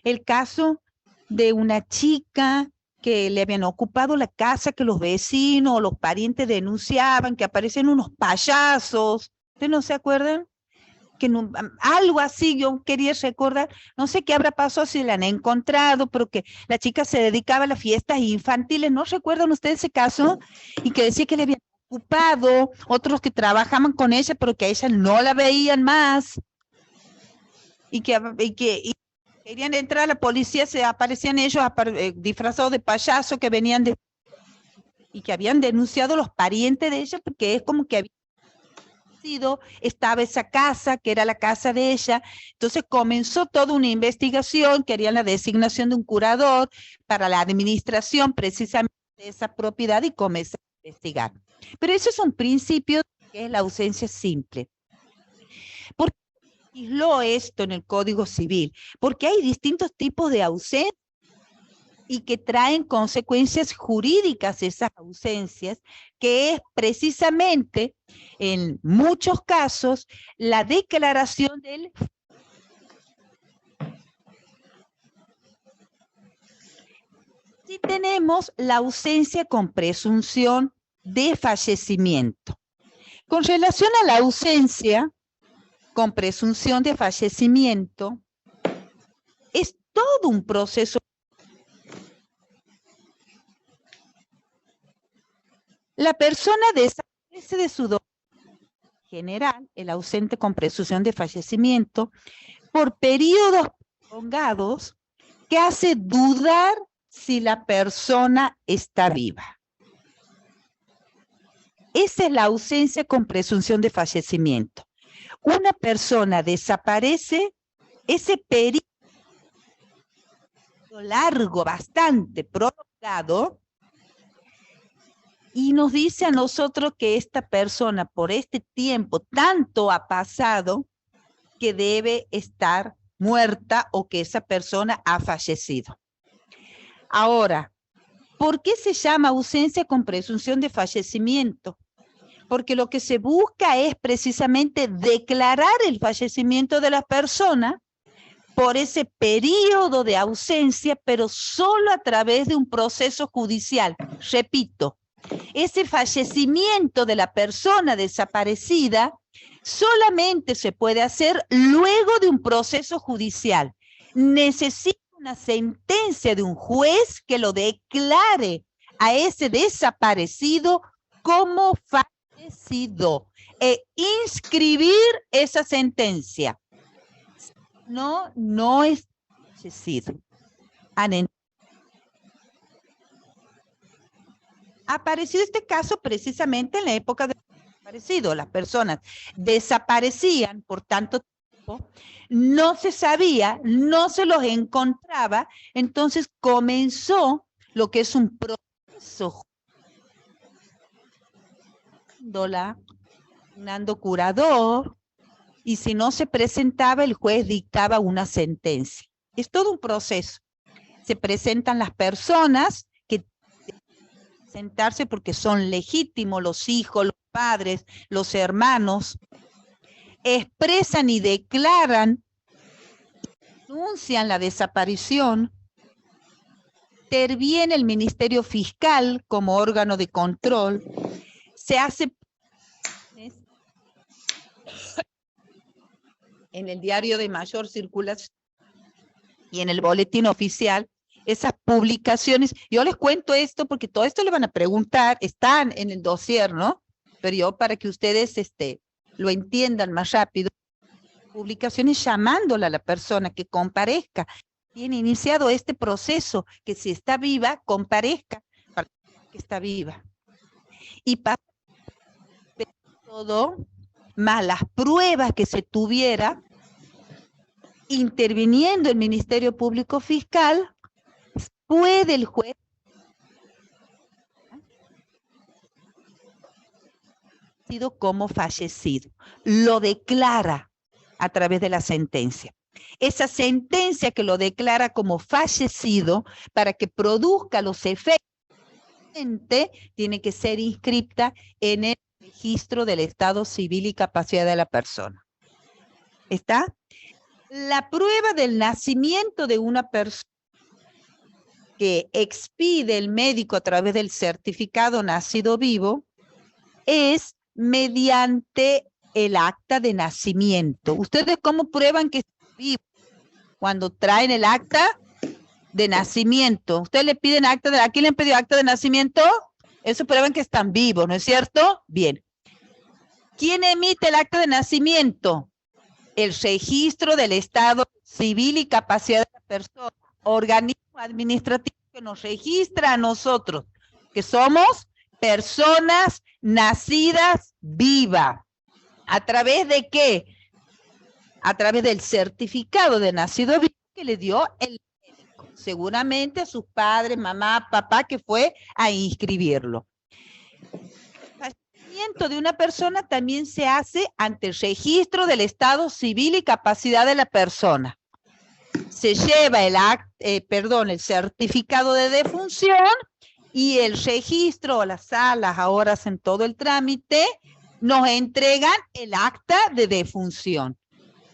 el caso de una chica que le habían ocupado la casa, que los vecinos o los parientes denunciaban, que aparecían unos payasos. ¿Ustedes no se acuerdan? Que no, algo así yo quería recordar, no sé qué habrá pasado, si la han encontrado, pero que la chica se dedicaba a las fiestas infantiles. ¿No recuerdan ustedes ese caso? Y que decía que le habían ocupado otros que trabajaban con ella, pero que a ella no la veían más, y querían entrar a la policía, se aparecían ellos disfrazados de payaso, que venían y que habían denunciado los parientes de ella, porque es como que estaba esa casa, que era la casa de ella. Entonces comenzó toda una investigación, querían la designación de un curador para la administración precisamente de esa propiedad, y comenzó a investigar. Pero eso es un principio que es la ausencia simple. ¿Por qué legisló esto en el Código Civil, porque hay distintos tipos de ausencias y que traen consecuencias jurídicas esas ausencias, que es precisamente, en muchos casos, la declaración del... Si tenemos la ausencia con presunción de fallecimiento. Con relación a la ausencia con presunción de fallecimiento, es todo un proceso. La persona desaparece de su domicilio general, el ausente con presunción de fallecimiento, por periodos prolongados que hace dudar si la persona está viva. Esa es la ausencia con presunción de fallecimiento. Una persona desaparece, ese periodo largo, bastante prolongado, y nos dice a nosotros que esta persona por este tiempo tanto ha pasado que debe estar muerta o que esa persona ha fallecido. Ahora, ¿por qué se llama ausencia con presunción de fallecimiento? Porque lo que se busca es precisamente declarar el fallecimiento de la persona por ese periodo de ausencia, pero solo a través de un proceso judicial. Repito, ese fallecimiento de la persona desaparecida solamente se puede hacer luego de un proceso judicial. Necesita una sentencia de un juez que lo declare a ese desaparecido como fallecido e inscribir esa sentencia. No es fallecido. Ha aparecido este caso precisamente en la época del desaparecido. Las personas desaparecían por tanto tiempo, no se sabía, no se los encontraba, entonces comenzó lo que es un proceso designando curador, y si no se presentaba, el juez dictaba una sentencia. Es todo un proceso. Se presentan las personas que sentarse porque son legítimos, los hijos, los padres, los hermanos, expresan y declaran, denuncian la desaparición, interviene el Ministerio Fiscal como órgano de control, se hace en el diario de mayor circulación y en el boletín oficial, esas publicaciones. Yo les cuento esto porque todo esto le van a preguntar, están en el dossier, ¿no? Pero yo para que ustedes lo entiendan más rápido, publicaciones llamándola a la persona que comparezca. Tiene iniciado este proceso, que si está viva, comparezca para que está viva. Y para todo, más las pruebas que se tuviera, interviniendo el Ministerio Público Fiscal, puede el juez sido como fallecido, lo declara a través de la sentencia. Esa sentencia que lo declara como fallecido, para que produzca los efectos, tiene que ser inscripta en el registro del estado civil y capacidad de la persona. ¿Está? La prueba del nacimiento de una persona que expide el médico a través del certificado nacido vivo es mediante el acta de nacimiento. ¿Ustedes cómo prueban que está vivo? Cuando traen el acta de nacimiento. Ustedes le piden acta de... ¿A quién le han pedido acta de nacimiento? Eso prueban que están vivos, ¿no es cierto? Bien. ¿Quién emite el acta de nacimiento? El registro del estado civil y capacidad de la persona. Organismo administrativo que nos registra a nosotros, que somos personas nacidas vivas. ¿A través de qué? A través del certificado de nacido vivo que le dio el médico. Seguramente a sus padres, mamá, papá, que fue a inscribirlo. fallecimiento de una persona también se hace ante el registro del estado civil y capacidad de la persona. Se lleva el certificado de defunción y el registro o las salas ahora hacen todo el trámite, nos entregan el acta de defunción.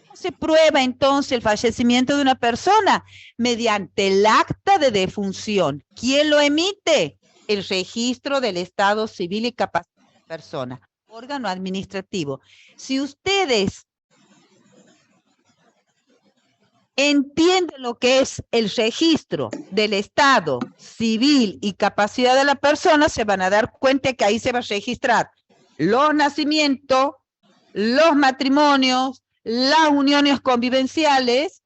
¿Cómo se prueba entonces el fallecimiento de una persona? Mediante el acta de defunción. ¿Quién lo emite? El registro del estado civil y capacidad de la persona, órgano administrativo. Si ustedes entienden lo que es el registro del estado civil y capacidad de la persona, se van a dar cuenta que ahí se va a registrar los nacimientos, los matrimonios, las uniones convivenciales,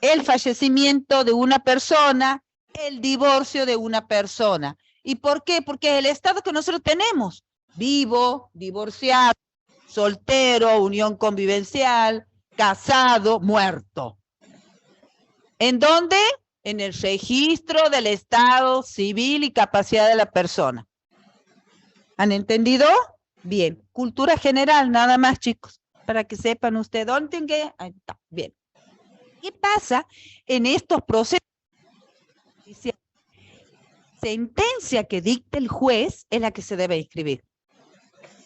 el fallecimiento de una persona, el divorcio de una persona. ¿Y por qué? Porque es el estado que nosotros tenemos: vivo, divorciado, soltero, unión convivencial, casado, muerto. ¿En dónde? En el registro del estado civil y capacidad de la persona. ¿Han entendido? Bien. Cultura general, nada más, chicos, para que sepan ustedes dónde. Ahí está. Bien. ¿Qué pasa en estos procesos? Sentencia que dicta el juez es la que se debe inscribir,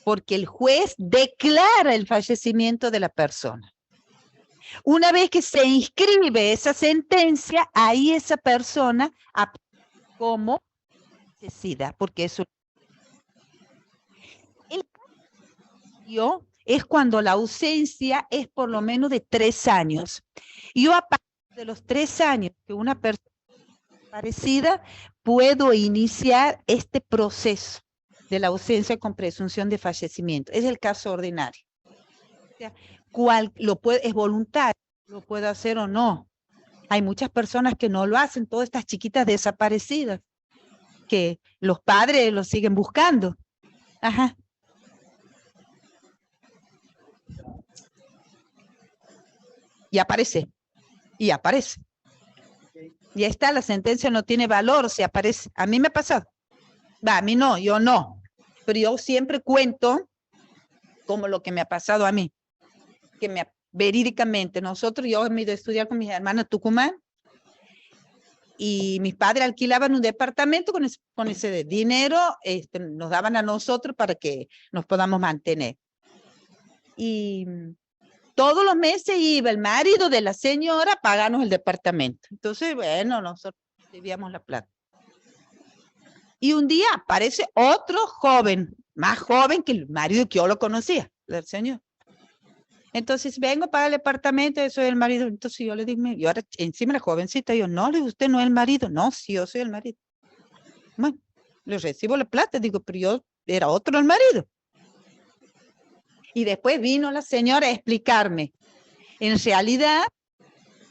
porque el juez declara el fallecimiento de la persona. Una vez que se inscribe esa sentencia, ahí esa persona como necesidad, porque eso es cuando la ausencia es por lo menos de 3 años. Yo a partir de los 3 años que una persona parecida, puedo iniciar este proceso de la ausencia con presunción de fallecimiento. Es el caso ordinario. O sea, es voluntario, lo puedo hacer o no. Hay muchas personas que no lo hacen, todas estas chiquitas desaparecidas, que los padres los siguen buscando. Ajá. Y aparece. Y aparece. Y ahí está, la sentencia no tiene valor, se aparece. A mí me ha pasado. A mí no, yo no. Pero yo siempre cuento como lo que me ha pasado a mí. Verídicamente, yo me he ido a estudiar con mis hermanas a Tucumán y mis padres alquilaban un departamento con ese dinero, nos daban a nosotros para que nos podamos mantener. Y todos los meses iba el marido de la señora a pagarnos el departamento. Entonces, bueno, nosotros recibíamos la plata. Y un día aparece otro joven, más joven que el marido que yo lo conocía, el señor. Entonces, vengo para el departamento, yo soy el marido. Entonces yo le dije, y ahora encima la jovencita, yo, no, usted no es el marido. No, sí, yo soy el marido. Bueno, le recibo la plata, digo, pero yo era otro el marido. Y después vino la señora a explicarme. En realidad,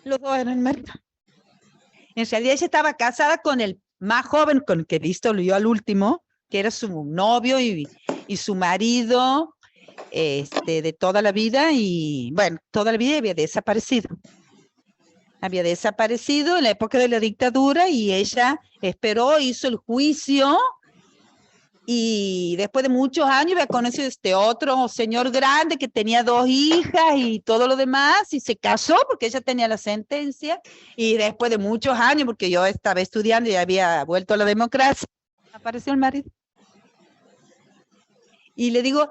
los dos eran maridos. En realidad ella estaba casada con el más joven, con el que he visto yo al último, que era su novio y su marido de toda la vida. Y bueno, toda la vida había desaparecido. Había desaparecido en la época de la dictadura y ella esperó, hizo el juicio. Y después de muchos años había conocido a este otro señor grande que tenía 2 hijas y todo lo demás, y se casó porque ella tenía la sentencia. Y después de muchos años, porque yo estaba estudiando y había vuelto a la democracia, apareció el marido. Y le digo,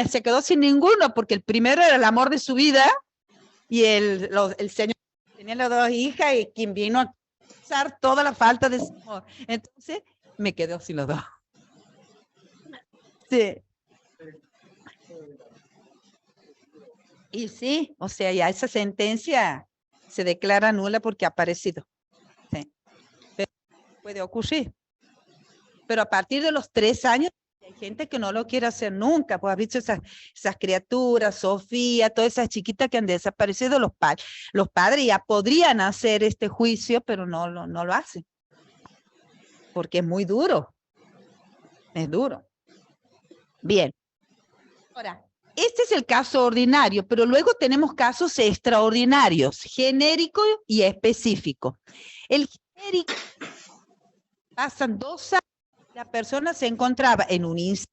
se quedó sin ninguno, porque el primero era el amor de su vida, y el señor tenía las 2 hijas y quien vino a pasar toda la falta de su amor. Entonces me quedó sin los 2. Sí. Y sí, o sea, ya esa sentencia se declara nula porque ha aparecido. Sí. Pero puede ocurrir. Pero a partir de los 3 años, hay gente que no lo quiere hacer nunca. Pues has visto esas criaturas, Sofía, todas esas chiquitas que han desaparecido, los padres ya podrían hacer este juicio, pero no lo hacen. Porque es muy duro. Es duro. Bien. Ahora, este es el caso ordinario, pero luego tenemos casos extraordinarios, genérico y específico. El genérico, pasan 2 años, la persona se encontraba en un incendio,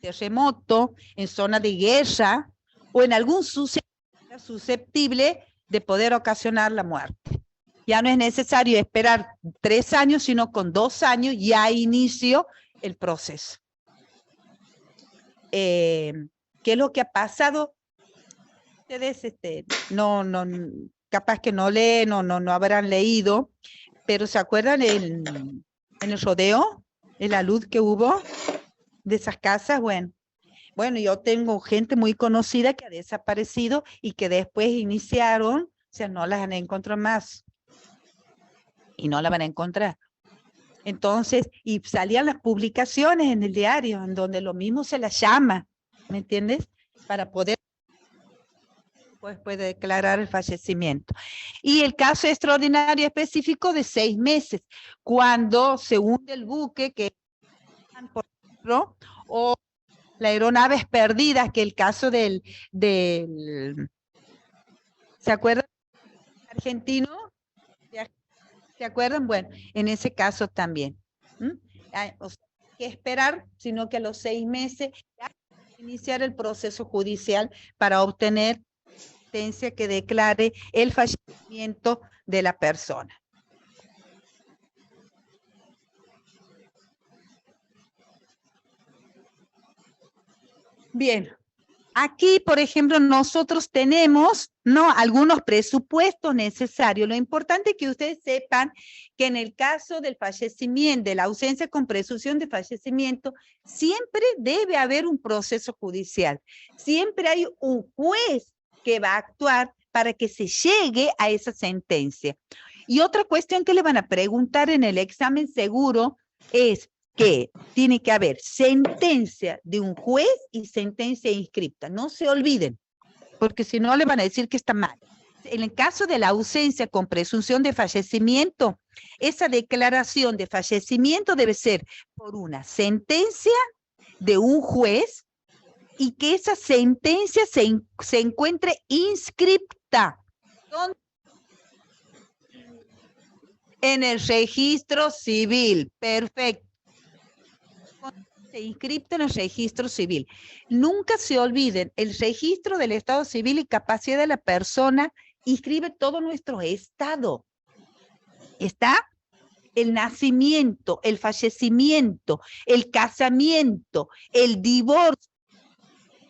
terremoto, en zona de guerra o en algún suceso susceptible de poder ocasionar la muerte. Ya no es necesario esperar 3 años, sino con 2 años ya inició el proceso. ¿Qué es lo que ha pasado? Ustedes capaz que no leen o no habrán leído, pero ¿se acuerdan en el rodeo? En la luz que hubo de esas casas. Bueno, yo tengo gente muy conocida que ha desaparecido y que después iniciaron, o sea, no las han encontrado más. Y no la van a encontrar. Entonces, y salían las publicaciones en el diario, en donde lo mismo se las llama, ¿me entiendes? Para poder, pues, puede declarar el fallecimiento. Y el caso extraordinario específico de 6 meses, cuando se hunde el buque, que, por ejemplo, o la aeronave es perdida, que el caso del ¿se acuerdan? Argentino. ¿Se acuerdan? Bueno, en ese caso también. O sea, no hay que esperar, sino que a los 6 meses ya iniciar el proceso judicial para obtener sentencia que declare el fallecimiento de la persona. Bien. Aquí, por ejemplo, nosotros tenemos, ¿no?, algunos presupuestos necesarios. Lo importante es que ustedes sepan que en el caso del fallecimiento, de la ausencia con presunción de fallecimiento, siempre debe haber un proceso judicial. Siempre hay un juez que va a actuar para que se llegue a esa sentencia. Y otra cuestión que le van a preguntar en el examen seguro es que tiene que haber sentencia de un juez y sentencia inscripta. No se olviden, porque si no le van a decir que está mal. En el caso de la ausencia con presunción de fallecimiento, esa declaración de fallecimiento debe ser por una sentencia de un juez y que esa sentencia se encuentre inscripta en el registro civil. Perfecto. Inscripto en el registro civil. Nunca se olviden, el registro del estado civil y capacidad de la persona inscribe todo nuestro estado. Está el nacimiento, el fallecimiento, el casamiento, el divorcio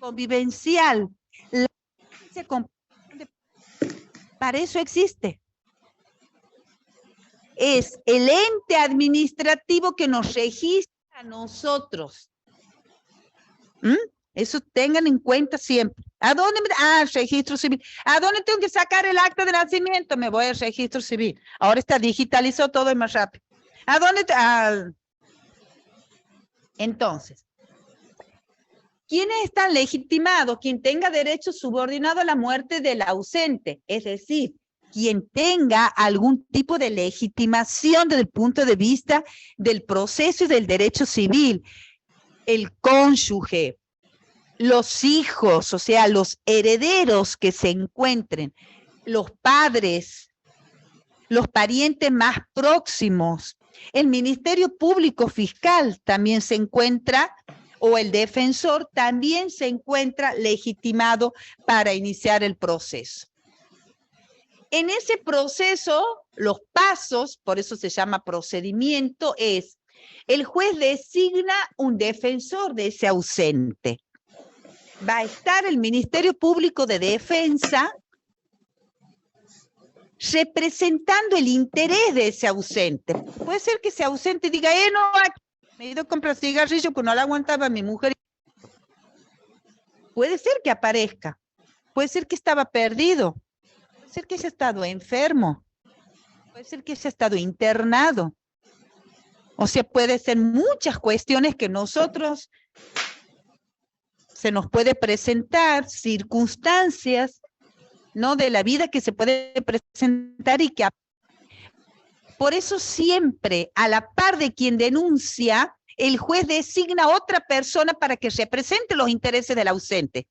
convivencial. Para eso existe. Es el ente administrativo que nos registra a nosotros. Eso tengan en cuenta siempre. ¿A dónde? Registro civil. ¿A dónde tengo que sacar el acta de nacimiento? Me voy al registro civil. Ahora está digitalizado todo y más rápido. ¿A dónde? Entonces, ¿quiénes están legitimados? Quien tenga derecho subordinado a la muerte del ausente, es decir, quien tenga algún tipo de legitimación desde el punto de vista del proceso y del derecho civil, el cónyuge, los hijos, o sea, los herederos que se encuentren, los padres, los parientes más próximos, el Ministerio Público Fiscal también se encuentra, o el defensor también se encuentra legitimado para iniciar el proceso. En ese proceso, los pasos, por eso se llama procedimiento, es el juez designa un defensor de ese ausente. Va a estar el Ministerio Público de Defensa representando el interés de ese ausente. Puede ser que ese ausente diga, no, me he ido a comprar cigarrillo que no la aguantaba mi mujer. Puede ser que aparezca. Puede ser que estaba perdido. Puede ser que haya estado enfermo. Puede ser que haya estado internado. O sea, puede ser muchas cuestiones que nosotros se nos puede presentar, circunstancias, ¿no?, de la vida que se puede presentar y que por eso siempre a la par de quien denuncia el juez designa a otra persona para que represente los intereses del ausente.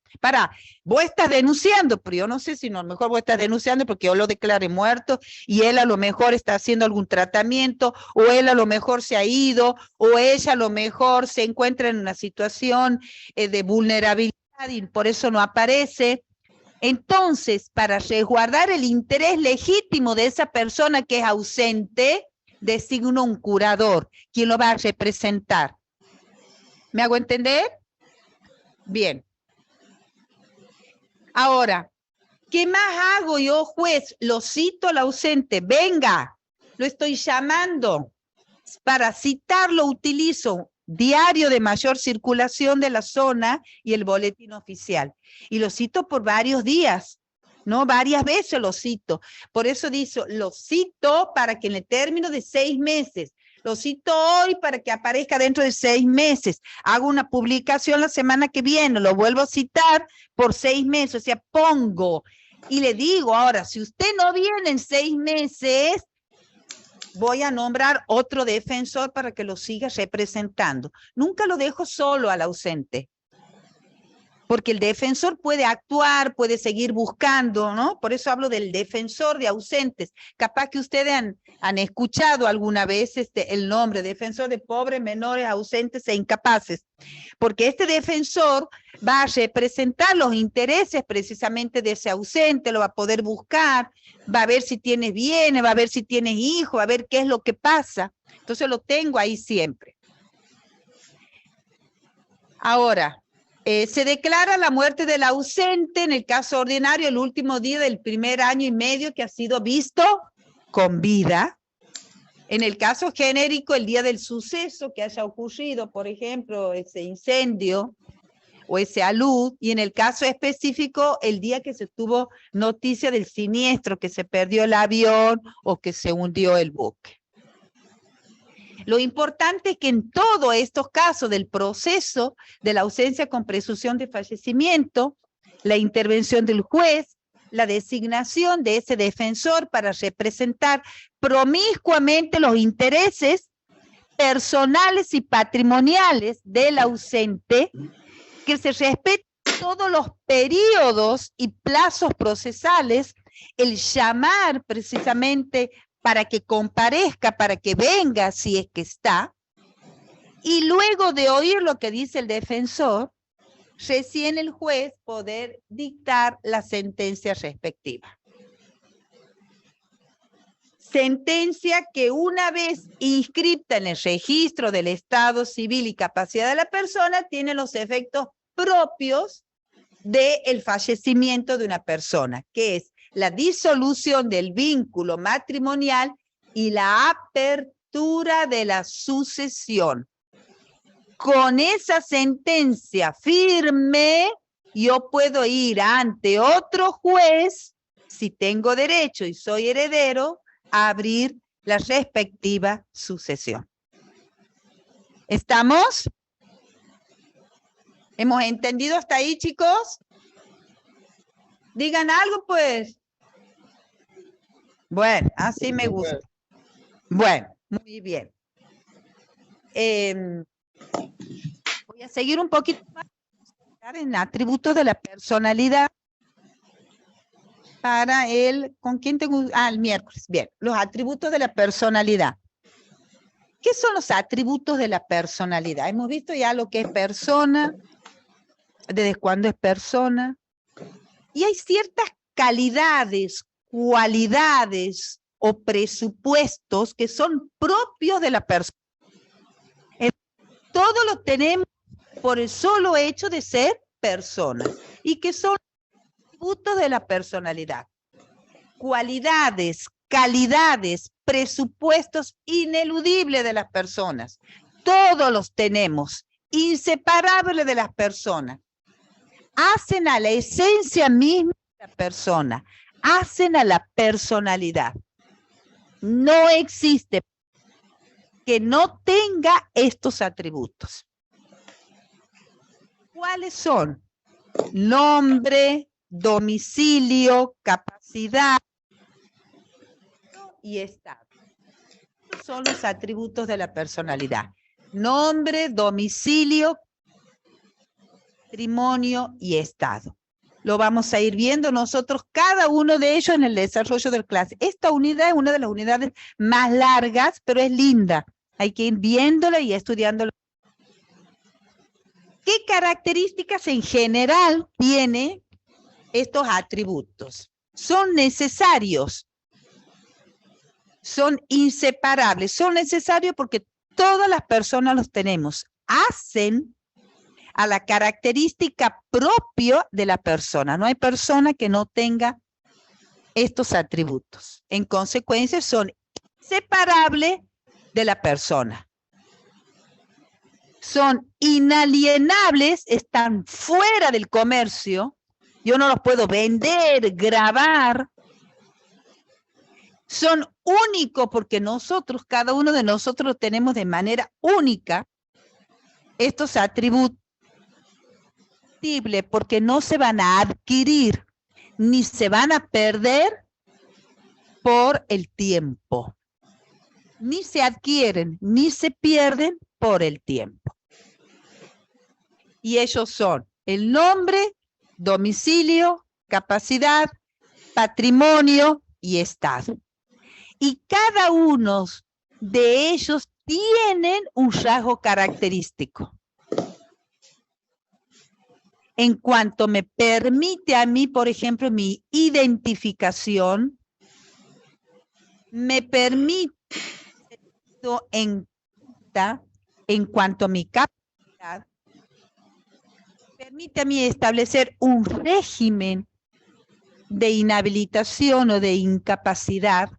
Vos estás denunciando, pero yo no sé si no, a lo mejor vos estás denunciando porque yo lo declaré muerto y él a lo mejor está haciendo algún tratamiento, o él a lo mejor se ha ido, o ella a lo mejor se encuentra en una situación de vulnerabilidad y por eso no aparece. Entonces, para resguardar el interés legítimo de esa persona que es ausente, designa un curador, quien lo va a representar. ¿Me hago entender? Bien. Ahora, ¿qué más hago yo, juez? Lo cito al ausente. Venga, lo estoy llamando. Para citarlo utilizo diario de mayor circulación de la zona y el boletín oficial. Y lo cito por varios días, ¿no? Varias veces lo cito. Por eso dice, lo cito para que en el término de 6 meses, lo cito hoy para que aparezca dentro de 6 meses. Hago una publicación la semana que viene, lo vuelvo a citar por 6 meses. O sea, pongo y le digo ahora, si usted no viene en 6 meses, voy a nombrar otro defensor para que lo siga representando. Nunca lo dejo solo al ausente, porque el defensor puede actuar, puede seguir buscando, ¿no? Por eso hablo del defensor de ausentes. Capaz que ustedes han escuchado alguna vez el nombre, defensor de pobres, menores, ausentes e incapaces, porque este defensor va a representar los intereses precisamente de ese ausente, lo va a poder buscar, va a ver si tienes bienes, va a ver si tienes hijos, va a ver qué es lo que pasa. Entonces lo tengo ahí siempre. Ahora, se declara la muerte del ausente en el caso ordinario el último día del primer año y medio que ha sido visto con vida. En el caso genérico, el día del suceso que haya ocurrido, por ejemplo, ese incendio o ese alud, y en el caso específico, el día que se tuvo noticia del siniestro, que se perdió el avión o que se hundió el buque. Lo importante es que en todos estos casos del proceso de la ausencia con presunción de fallecimiento, la intervención del juez, la designación de ese defensor para representar promiscuamente los intereses personales y patrimoniales del ausente, que se respeten todos los periodos y plazos procesales, el llamar precisamente para que comparezca, para que venga si es que está, y luego de oír lo que dice el defensor, recién el juez poder dictar la sentencia respectiva. Sentencia que una vez inscripta en el registro del estado civil y capacidad de la persona, tiene los efectos propios del fallecimiento de una persona, que es la disolución del vínculo matrimonial y la apertura de la sucesión. Con esa sentencia firme, yo puedo ir ante otro juez, si tengo derecho y soy heredero, a abrir la respectiva sucesión. ¿Estamos? ¿Hemos entendido hasta ahí, chicos? Digan algo, pues. Bueno, así me gusta. Bueno, muy bien. Voy a seguir un poquito más en atributos de la personalidad para ¿con quién tengo? El miércoles. Bien, los atributos de la personalidad. ¿Qué son los atributos de la personalidad? Hemos visto ya lo que es persona, desde cuándo es persona, y hay ciertas calidades, cualidades o presupuestos que son propios de la persona. Todo lo tenemos por el solo hecho de ser personas y que son atributos de la personalidad. Cualidades, calidades, presupuestos ineludibles de las personas. Todos los tenemos, inseparables de las personas. Hacen a la esencia misma de la persona, hacen a la personalidad. No existe que no tenga estos atributos. ¿Cuáles son? Nombre, domicilio, capacidad y estado. Estos son los atributos de la personalidad. Nombre, domicilio, patrimonio y estado. Lo vamos a ir viendo nosotros, cada uno de ellos en el desarrollo del clase. Esta unidad es una de las unidades más largas, pero es linda. Hay que ir viéndola y estudiándola. ¿Qué características en general tiene estos atributos? Son necesarios, son inseparables, son necesarios porque todas las personas los tenemos. Hacen a la característica propia de la persona. No hay persona que no tenga estos atributos. En consecuencia, son inseparables de la persona. Son inalienables, están fuera del comercio. Yo no los puedo vender, grabar. Son únicos porque nosotros, cada uno de nosotros tenemos de manera única estos atributos, porque no se van a adquirir ni se van a perder por el tiempo. Ni se adquieren ni se pierden por el tiempo. Y ellos son el nombre, domicilio, capacidad, patrimonio y estado. Y cada uno de ellos tienen un rasgo característico. En cuanto me permite a mí, por ejemplo, mi identificación, me permite en cuanto a mi capacidad, permite a mí establecer un régimen de inhabilitación o de incapacidad,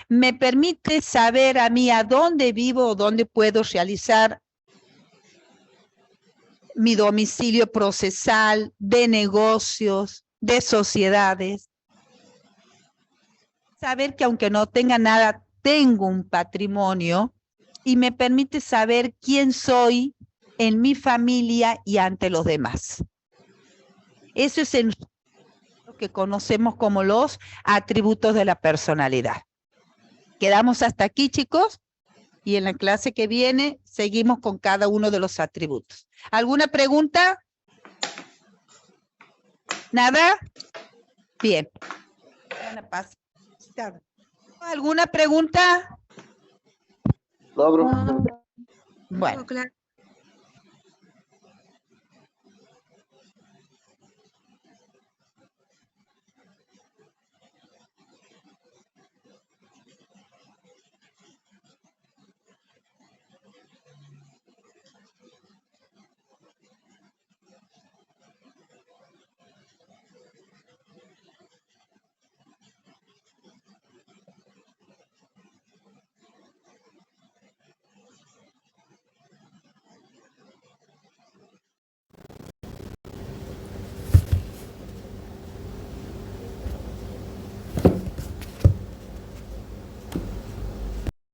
me permite saber a mí a dónde vivo o dónde puedo realizar mi domicilio procesal, de negocios, de sociedades. Saber que aunque no tenga nada, tengo un patrimonio y me permite saber quién soy en mi familia y ante los demás. Eso es lo que conocemos como los atributos de la personalidad. Quedamos hasta aquí, chicos, y en la clase que viene seguimos con cada uno de los atributos. ¿Alguna pregunta? ¿Nada? Bien. ¿Alguna pregunta? No, bro. Bueno.